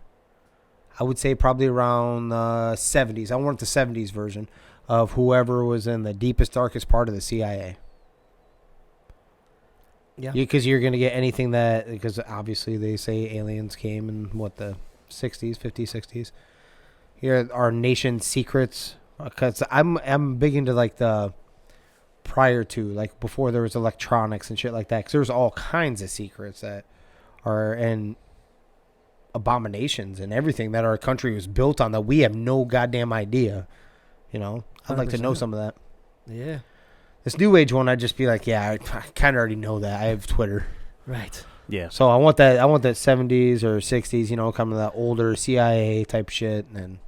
Speaker 3: I would say probably around the 70s. I want the 70s version of whoever was in the deepest, darkest part of the CIA.
Speaker 2: Yeah.
Speaker 3: Because you're going to get anything because obviously they say aliens came in, the 60s, 50s, 60s. Here are nation's secrets. Because I'm big into, the prior to, before there was electronics and shit like that. Because there's all kinds of secrets that are and abominations and everything that our country was built on that we have no goddamn idea. I'd like to know
Speaker 2: 100%.
Speaker 3: some of that.
Speaker 2: Yeah.
Speaker 3: This new age one, I'd just be like, yeah, I kind of already know that. I have Twitter.
Speaker 2: Right.
Speaker 4: Yeah.
Speaker 3: So I want that 70s or 60s, kind of that older CIA type shit. And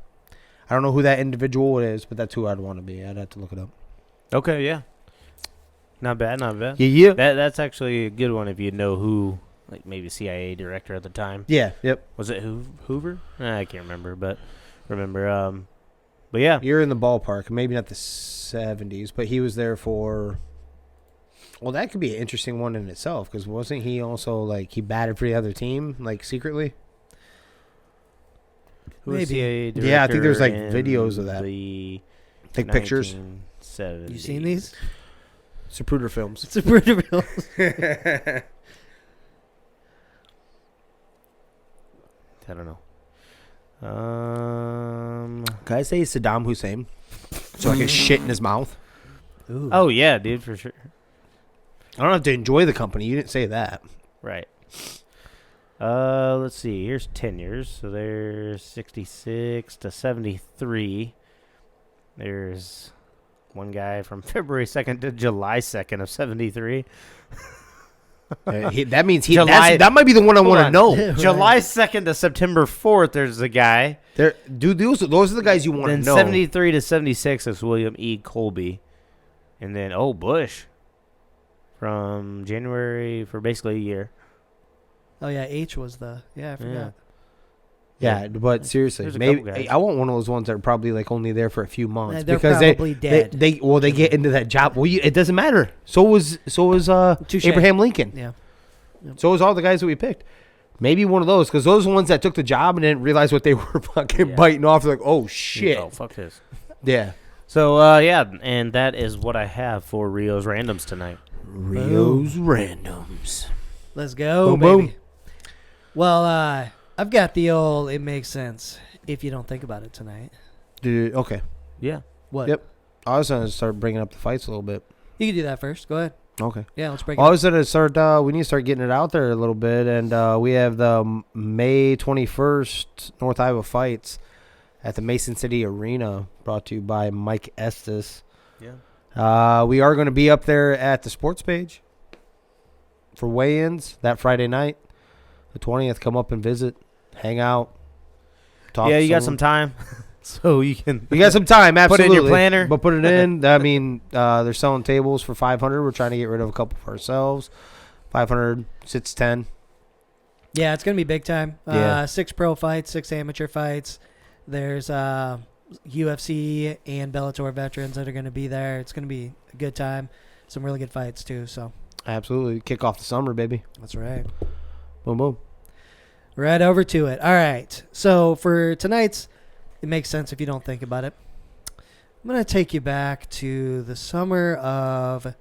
Speaker 3: I don't know who that individual is, but that's who I'd want to be. I'd have to look it up.
Speaker 4: Okay, yeah. Not bad.
Speaker 3: Yeah.
Speaker 4: That's actually a good one if you know who, maybe CIA director at the time.
Speaker 3: Yeah, yep.
Speaker 4: Was it Hoover? I can't remember, but yeah.
Speaker 3: You're in the ballpark. Maybe not the 70s, but he was there for... Well, that could be an interesting one in itself, because wasn't he also, he batted for the other team, secretly?
Speaker 4: Who was
Speaker 2: Maybe.
Speaker 4: CIA director?
Speaker 3: Yeah, I think there's,
Speaker 4: in
Speaker 3: videos of that. Take pictures.
Speaker 4: 1970s.
Speaker 2: You seen these?
Speaker 3: Zapruder Films.
Speaker 2: It's a Brittney Griner.
Speaker 4: I don't know.
Speaker 3: Can I say Saddam Hussein? So I can shit in his mouth?
Speaker 2: Ooh.
Speaker 4: Oh yeah, dude, for sure.
Speaker 3: I don't have to enjoy the company. You didn't say that.
Speaker 4: Right. Let's see. Here's tenures. So there's 66 to 73. There's one guy from February 2nd to July 2nd of 73.
Speaker 3: That means that might be the one I
Speaker 4: Hold
Speaker 3: want to
Speaker 4: on.
Speaker 3: know.
Speaker 4: July 2nd to September 4th, there's a guy.
Speaker 3: Dude, those are the guys you want to
Speaker 4: Then
Speaker 3: know.
Speaker 4: 73 to 76 is William E. Colby. And then, Bush. From January for basically a year.
Speaker 2: Oh yeah, H was I forgot.
Speaker 3: Yeah, but seriously,
Speaker 4: There's a couple
Speaker 3: maybe
Speaker 4: guys.
Speaker 3: I want one of those ones that are probably only there for a few months
Speaker 2: They're
Speaker 3: because
Speaker 2: probably dead.
Speaker 3: They get into that job. Well, it doesn't matter. So was
Speaker 2: Touché.
Speaker 3: Abraham Lincoln.
Speaker 2: Yeah.
Speaker 3: So was all the guys that we picked. Maybe one of those because those are the ones that took the job and didn't realize what they were fucking biting off. They're like, oh shit.
Speaker 4: Oh, fuck this.
Speaker 3: Yeah.
Speaker 4: So, and that is what I have for Rio's Randoms tonight.
Speaker 3: Rio's Randoms.
Speaker 2: Let's go,
Speaker 3: Boom,
Speaker 2: baby.
Speaker 3: boom.
Speaker 2: Well, I've got the old "it makes sense" if you don't think about it tonight.
Speaker 3: Dude, okay.
Speaker 4: Yeah.
Speaker 2: What?
Speaker 3: Yep. I was going to start bringing up the fights a little bit.
Speaker 2: You can do that first. Go ahead.
Speaker 3: Okay.
Speaker 2: Yeah, let's break it
Speaker 3: I
Speaker 2: up.
Speaker 3: was going to start, we need to start getting it out there a little bit. And we have the May 21st North Iowa fights at the Mason City Arena brought to you by Mike Estes.
Speaker 4: Yeah.
Speaker 3: We are going to be up there at the sports page for weigh-ins that Friday night, the 20th. Come up and visit, hang out, talk.
Speaker 4: Yeah,
Speaker 3: to
Speaker 4: you got
Speaker 3: someone.
Speaker 4: some time. So you can.
Speaker 3: You got some time,
Speaker 4: Put it in
Speaker 3: absolutely.
Speaker 4: your planner.
Speaker 3: But put it in. I mean, they're selling tables for $500. We're trying to get rid of a couple for ourselves. $500 sits 10.
Speaker 2: Yeah, it's gonna be big time.
Speaker 3: Yeah.
Speaker 2: 6 pro fights, 6 amateur fights. There's UFC and Bellator veterans that are gonna be there. It's gonna be a good time. Some really good fights too. So
Speaker 3: Absolutely, kick off the summer, baby.
Speaker 2: that's right.
Speaker 3: Boom, boom.
Speaker 2: Right over to it. All right. So for tonight's, it makes sense if you don't think about it. I'm going to take you back to the summer of, it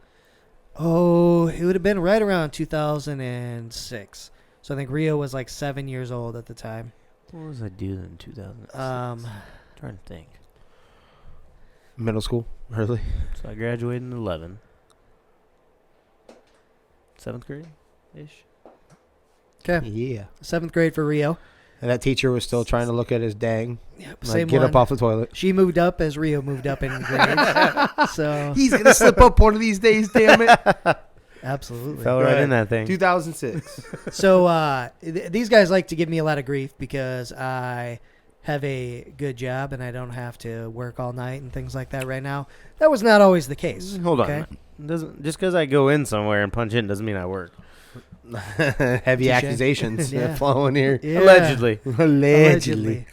Speaker 2: would have been right around 2006. So I think Rio was 7 years old at the time.
Speaker 4: What was I doing in 2006? Trying to think.
Speaker 3: Middle school, early.
Speaker 4: So I graduated in 11. 7th grade ish.
Speaker 2: Okay.
Speaker 3: Yeah.
Speaker 2: 7th grade for Rio.
Speaker 3: And that teacher was still trying to look at his dang.
Speaker 2: Yep,
Speaker 3: Like,
Speaker 2: same
Speaker 3: get
Speaker 2: one.
Speaker 3: up off the toilet.
Speaker 2: She moved up as Rio moved up in grades. So
Speaker 3: He's going to slip up one of these days, damn it.
Speaker 2: absolutely.
Speaker 4: Fell right in that thing.
Speaker 3: 2006.
Speaker 2: So these guys like to give me a lot of grief because I have a good job and I don't have to work all night and things like that right now. That was not always the case.
Speaker 4: Hold on.
Speaker 2: okay?
Speaker 4: Doesn't just because I go in somewhere and punch in doesn't mean I work.
Speaker 3: Heavy
Speaker 2: Touche.
Speaker 3: accusations
Speaker 2: Yeah.
Speaker 3: flowing here.
Speaker 2: Yeah.
Speaker 4: Allegedly.
Speaker 3: Allegedly.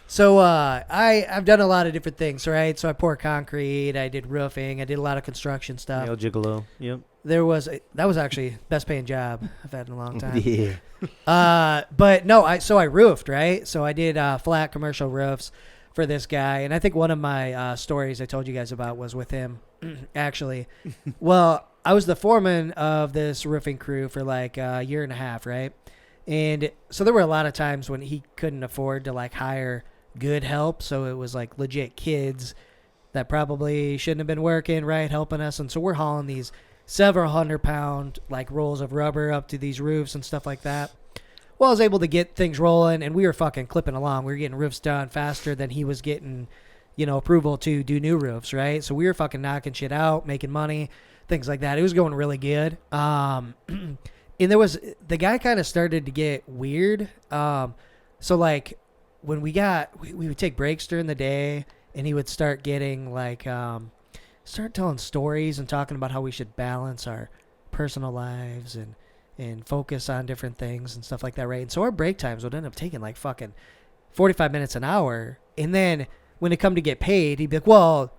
Speaker 2: So I've done a lot of different things, right? So I poured concrete, I did roofing, I did a lot of construction stuff.
Speaker 4: El Gigolo. Yep.
Speaker 2: That was actually best paying job I've had in a long time.
Speaker 3: Yeah.
Speaker 2: But no, I roofed, right? So I did flat commercial roofs for this guy, and I think one of my stories I told you guys about was with him, actually. Well, I was the foreman of this roofing crew for like a year and a half, right? And so there were a lot of times when he couldn't afford to like hire good help, so it was like legit kids that probably shouldn't have been working, right, helping us. And so we're hauling these several 100-pound like rolls of rubber up to these roofs and stuff like that. Well, I was able to get things rolling, and we were fucking clipping along. We were getting roofs done faster than he was getting, approval to do new roofs, right? So we were fucking knocking shit out, making money, things like that. It was going really good. And the guy kind of started to get weird. So like when we would take breaks during the day, and he would start getting like, start telling stories and talking about how we should balance our personal lives and focus on different things and stuff like that, right? And so our break times would end up taking like fucking 45 minutes an hour. And then when it come to get paid, he'd be like, well,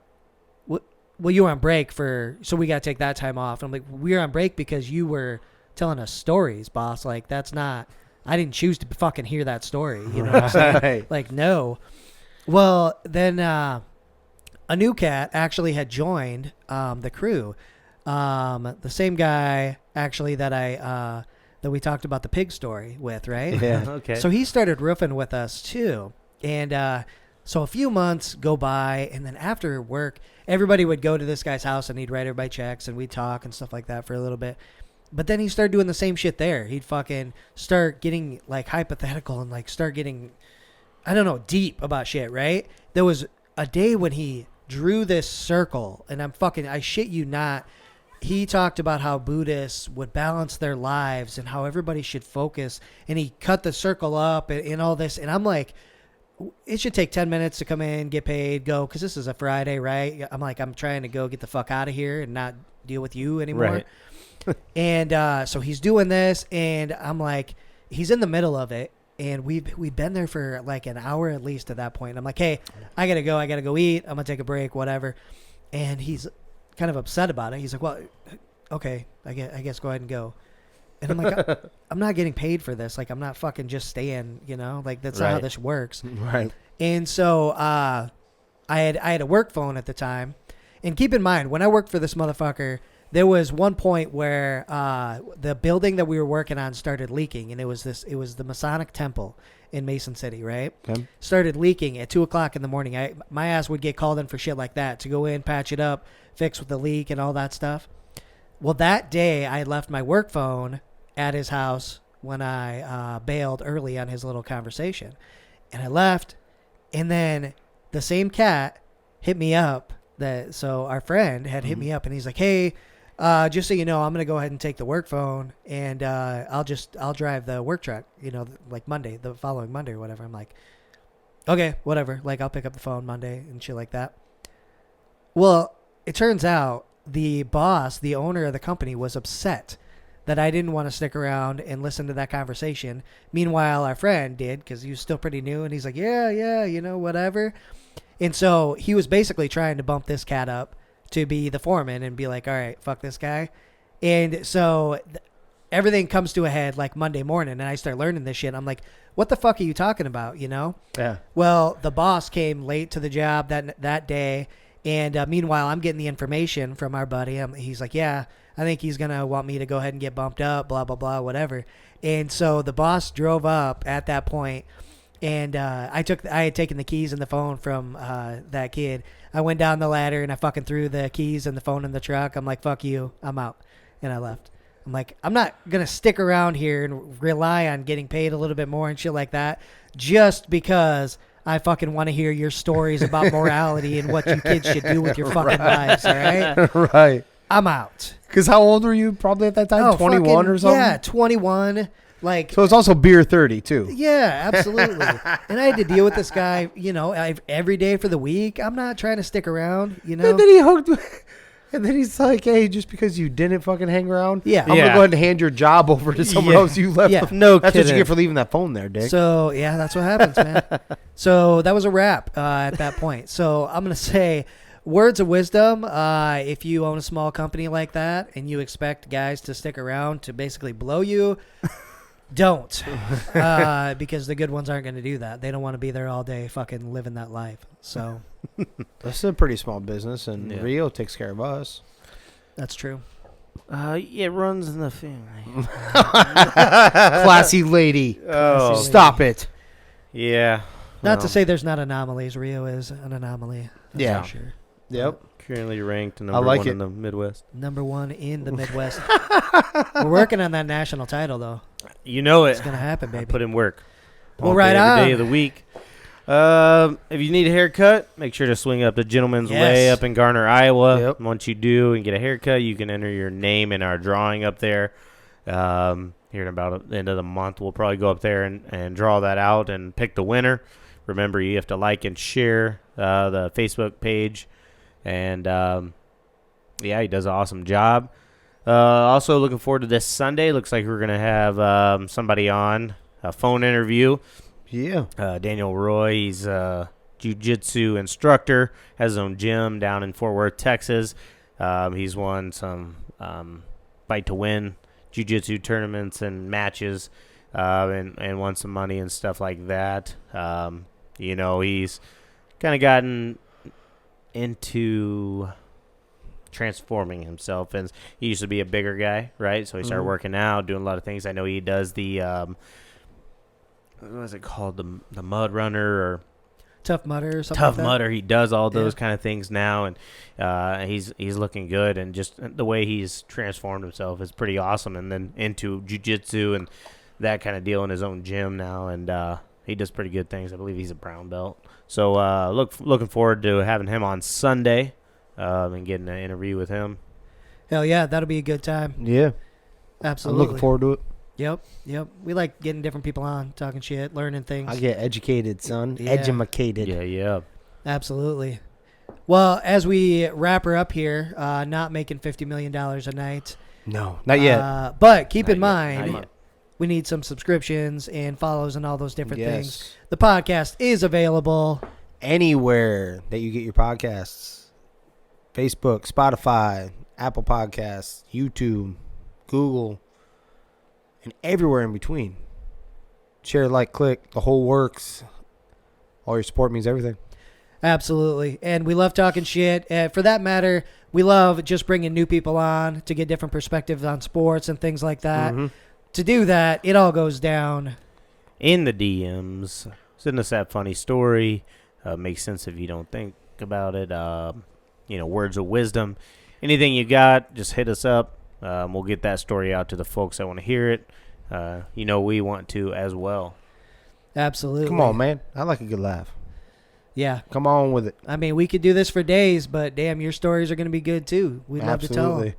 Speaker 2: you were on break so we got to take that time off. And I'm like, we were on break because you were telling us stories, boss. Like, I didn't choose to fucking hear that story. You know what I'm saying?
Speaker 3: Right.
Speaker 2: Like, no. Well, then a new cat actually had joined the crew. The same guy actually that we talked about the pig story with, right?
Speaker 3: Yeah.
Speaker 4: Okay.
Speaker 2: So he started roofing with us too. And so a few months go by, and then after work, everybody would go to this guy's house and he'd write everybody checks and we'd talk and stuff like that for a little bit. But then he started doing the same shit there. He'd fucking start getting like hypothetical and like start getting, I don't know, deep about shit, right? There was a day when he drew this circle, and I shit you not, he talked about how Buddhists would balance their lives and how everybody should focus, and he cut the circle up and all this, and I'm like, it should take 10 minutes to come in, get paid, go, because this is a Friday, right? I'm like, I'm trying to go get the fuck out of here and not deal with you anymore.
Speaker 4: Right.
Speaker 2: And so he's doing this, and I'm like, he's in the middle of it, and we've been there for like an hour at least at that point. I'm like, hey, I gotta go eat, I'm gonna take a break, whatever. And he's kind of upset about it. He's like, well, okay, I guess go ahead and go. And I'm like, I'm not getting paid for this. Like, I'm not fucking just staying, like that's not how
Speaker 4: Right.
Speaker 2: this works.
Speaker 3: Right.
Speaker 2: And so I had a work phone at the time. And keep in mind, when I worked for this motherfucker, there was one point where the building that we were working on started leaking, and it was the Masonic Temple in Mason City, right?
Speaker 3: Okay.
Speaker 2: Started leaking at 2:00 in the morning. My ass would get called in for shit like that, to go in, patch it up, fix with the leak and all that stuff. Well, that day I left my work phone at his house when I bailed early on his little conversation, and I left, and then the same cat hit me up. So our friend had hit me up, and he's like, hey, just so you know, I'm going to go ahead and take the work phone, and I'll drive the work truck, like Monday, the following Monday or whatever. I'm like, okay, whatever. Like, I'll pick up the phone Monday and shit like that. Well, it turns out the boss, the owner of the company, was upset that I didn't want to stick around and listen to that conversation. Meanwhile, our friend did, because he was still pretty new, and he's like, yeah, whatever. And so he was basically trying to bump this cat up to be the foreman and be like, all right, fuck this guy. And so everything comes to a head like Monday morning, and I start learning this shit. I'm like, what the fuck are you talking about,
Speaker 3: Yeah.
Speaker 2: Well, the boss came late to the job that day, and meanwhile, I'm getting the information from our buddy. He's like, yeah, I think he's going to want me to go ahead and get bumped up, blah, blah, blah, whatever. And so the boss drove up at that point, and I had taken the keys and the phone from that kid. I went down the ladder, and I fucking threw the keys and the phone in the truck. I'm like, fuck you, I'm out. And I left. I'm like, I'm not going to stick around here and rely on getting paid a little bit more and shit like that just because I fucking want to hear your stories about morality and what you kids should do with your fucking lives, all right?
Speaker 3: Right.
Speaker 2: I'm out.
Speaker 3: Because how old were you probably at that time? 21 or something?
Speaker 2: Yeah, 21. Like,
Speaker 3: So it's also beer 30, too.
Speaker 2: yeah, absolutely. And I had to deal with this guy, every day for the week. I'm not trying to stick around,
Speaker 3: And then he hooked. And then he's like, hey, just because you didn't fucking hang around,
Speaker 2: Yeah.
Speaker 3: I'm going to go ahead and hand your job over to someone
Speaker 4: Yeah.
Speaker 3: else you left.
Speaker 2: Yeah.
Speaker 4: No
Speaker 3: That's
Speaker 4: kidding.
Speaker 3: what you get for leaving that phone there, Dick.
Speaker 2: So, yeah, that's what happens, man. So that was a wrap at that point. So I'm going to say words of wisdom. If you own a small company like that and you expect guys to stick around to basically blow you, don't. Because the good ones aren't going to do that. They don't want to be there all day fucking living that life. So
Speaker 3: This is a pretty small business, and
Speaker 4: Yeah.
Speaker 3: Rio takes care of us.
Speaker 2: that's true.
Speaker 4: It runs in the family.
Speaker 3: Classy lady.
Speaker 4: Oh,
Speaker 3: Stop it.
Speaker 4: yeah.
Speaker 2: Not to
Speaker 4: Well,
Speaker 2: say there's not anomalies. Rio is an anomaly. That's
Speaker 3: Yeah.
Speaker 2: for sure.
Speaker 3: Yep.
Speaker 4: currently ranked number
Speaker 3: like
Speaker 4: one
Speaker 3: it.
Speaker 4: in the Midwest.
Speaker 2: Number one in the Midwest. We're working on that national title, though.
Speaker 4: You know it.
Speaker 2: It's going to happen,
Speaker 4: I
Speaker 2: baby.
Speaker 4: put in work.
Speaker 2: Well,
Speaker 4: All
Speaker 2: right
Speaker 4: day, every
Speaker 2: on.
Speaker 4: day of the week. If you need a haircut, make sure to swing up to Gentleman's
Speaker 2: Yes.
Speaker 4: Way up in Garner, Iowa.
Speaker 3: Yep.
Speaker 4: Once you do and get a haircut, you can enter your name in our drawing up there. Here in about the end of the month, we'll probably go up there and draw that out and pick the winner. Remember, you have to like and share the Facebook page. And, yeah, he does an awesome job. Also looking forward to this Sunday. Looks like we're going to have somebody on, a phone interview.
Speaker 3: Yeah.
Speaker 4: Daniel Roy, he's a jiu-jitsu instructor, has his own gym down in Fort Worth, Texas. He's won some fight to win jiu-jitsu tournaments and matches and won some money and stuff like that. He's kind of gotten into transforming himself, and he used to be a bigger guy, right? So he started working out, doing a lot of things. I know he does the what is it called, the mud runner or
Speaker 2: Tough Mudder or something
Speaker 4: Tough
Speaker 2: like that?
Speaker 4: Mudder. He does all those
Speaker 2: Yeah.
Speaker 4: kind of things now, and he's looking good, and just the way he's transformed himself is pretty awesome. And then into jiu-jitsu and that kind of deal in his own gym now, and he does pretty good things. I believe he's a brown belt. So looking forward to having him on Sunday and getting an interview with him.
Speaker 2: Hell yeah, that'll be a good time.
Speaker 3: Yeah.
Speaker 2: Absolutely.
Speaker 3: I'm looking forward to it.
Speaker 2: Yep. We like getting different people on, talking shit, learning things.
Speaker 3: I get educated, son.
Speaker 2: Yeah.
Speaker 3: Edumacated.
Speaker 4: Yeah.
Speaker 2: Absolutely. Well, as we wrap her up here, not making $50 million a night.
Speaker 3: No, not yet.
Speaker 2: But keep in
Speaker 4: Not yet,
Speaker 2: mind,
Speaker 4: not yet.
Speaker 2: we need some subscriptions and follows and all those different things.
Speaker 3: Yes.
Speaker 2: The podcast is available.
Speaker 3: Anywhere that you get your podcasts. Facebook, Spotify, Apple Podcasts, YouTube, Google, and everywhere in between. Share, like, click, the whole works. All your support means everything.
Speaker 2: Absolutely. And we love talking shit. For that matter, we love just bringing new people on to get different perspectives on sports and things like that.
Speaker 3: Mhm.
Speaker 2: To do that, it all goes down.
Speaker 4: In the DMs, send us that funny story. Makes sense if you don't think about it. Words of wisdom. Anything you got, just hit us up. We'll get that story out to the folks that want to hear it. We want to as well.
Speaker 2: Absolutely.
Speaker 3: Come on, man. I like a good laugh.
Speaker 2: Yeah.
Speaker 3: Come on with it.
Speaker 2: I mean, we could do this for days, but damn, your stories are going to be good too. We'd love to tell them.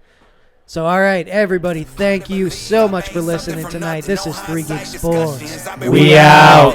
Speaker 2: So, all right, everybody, thank you so much for listening tonight. This is 3 Gig Sports.
Speaker 4: We out.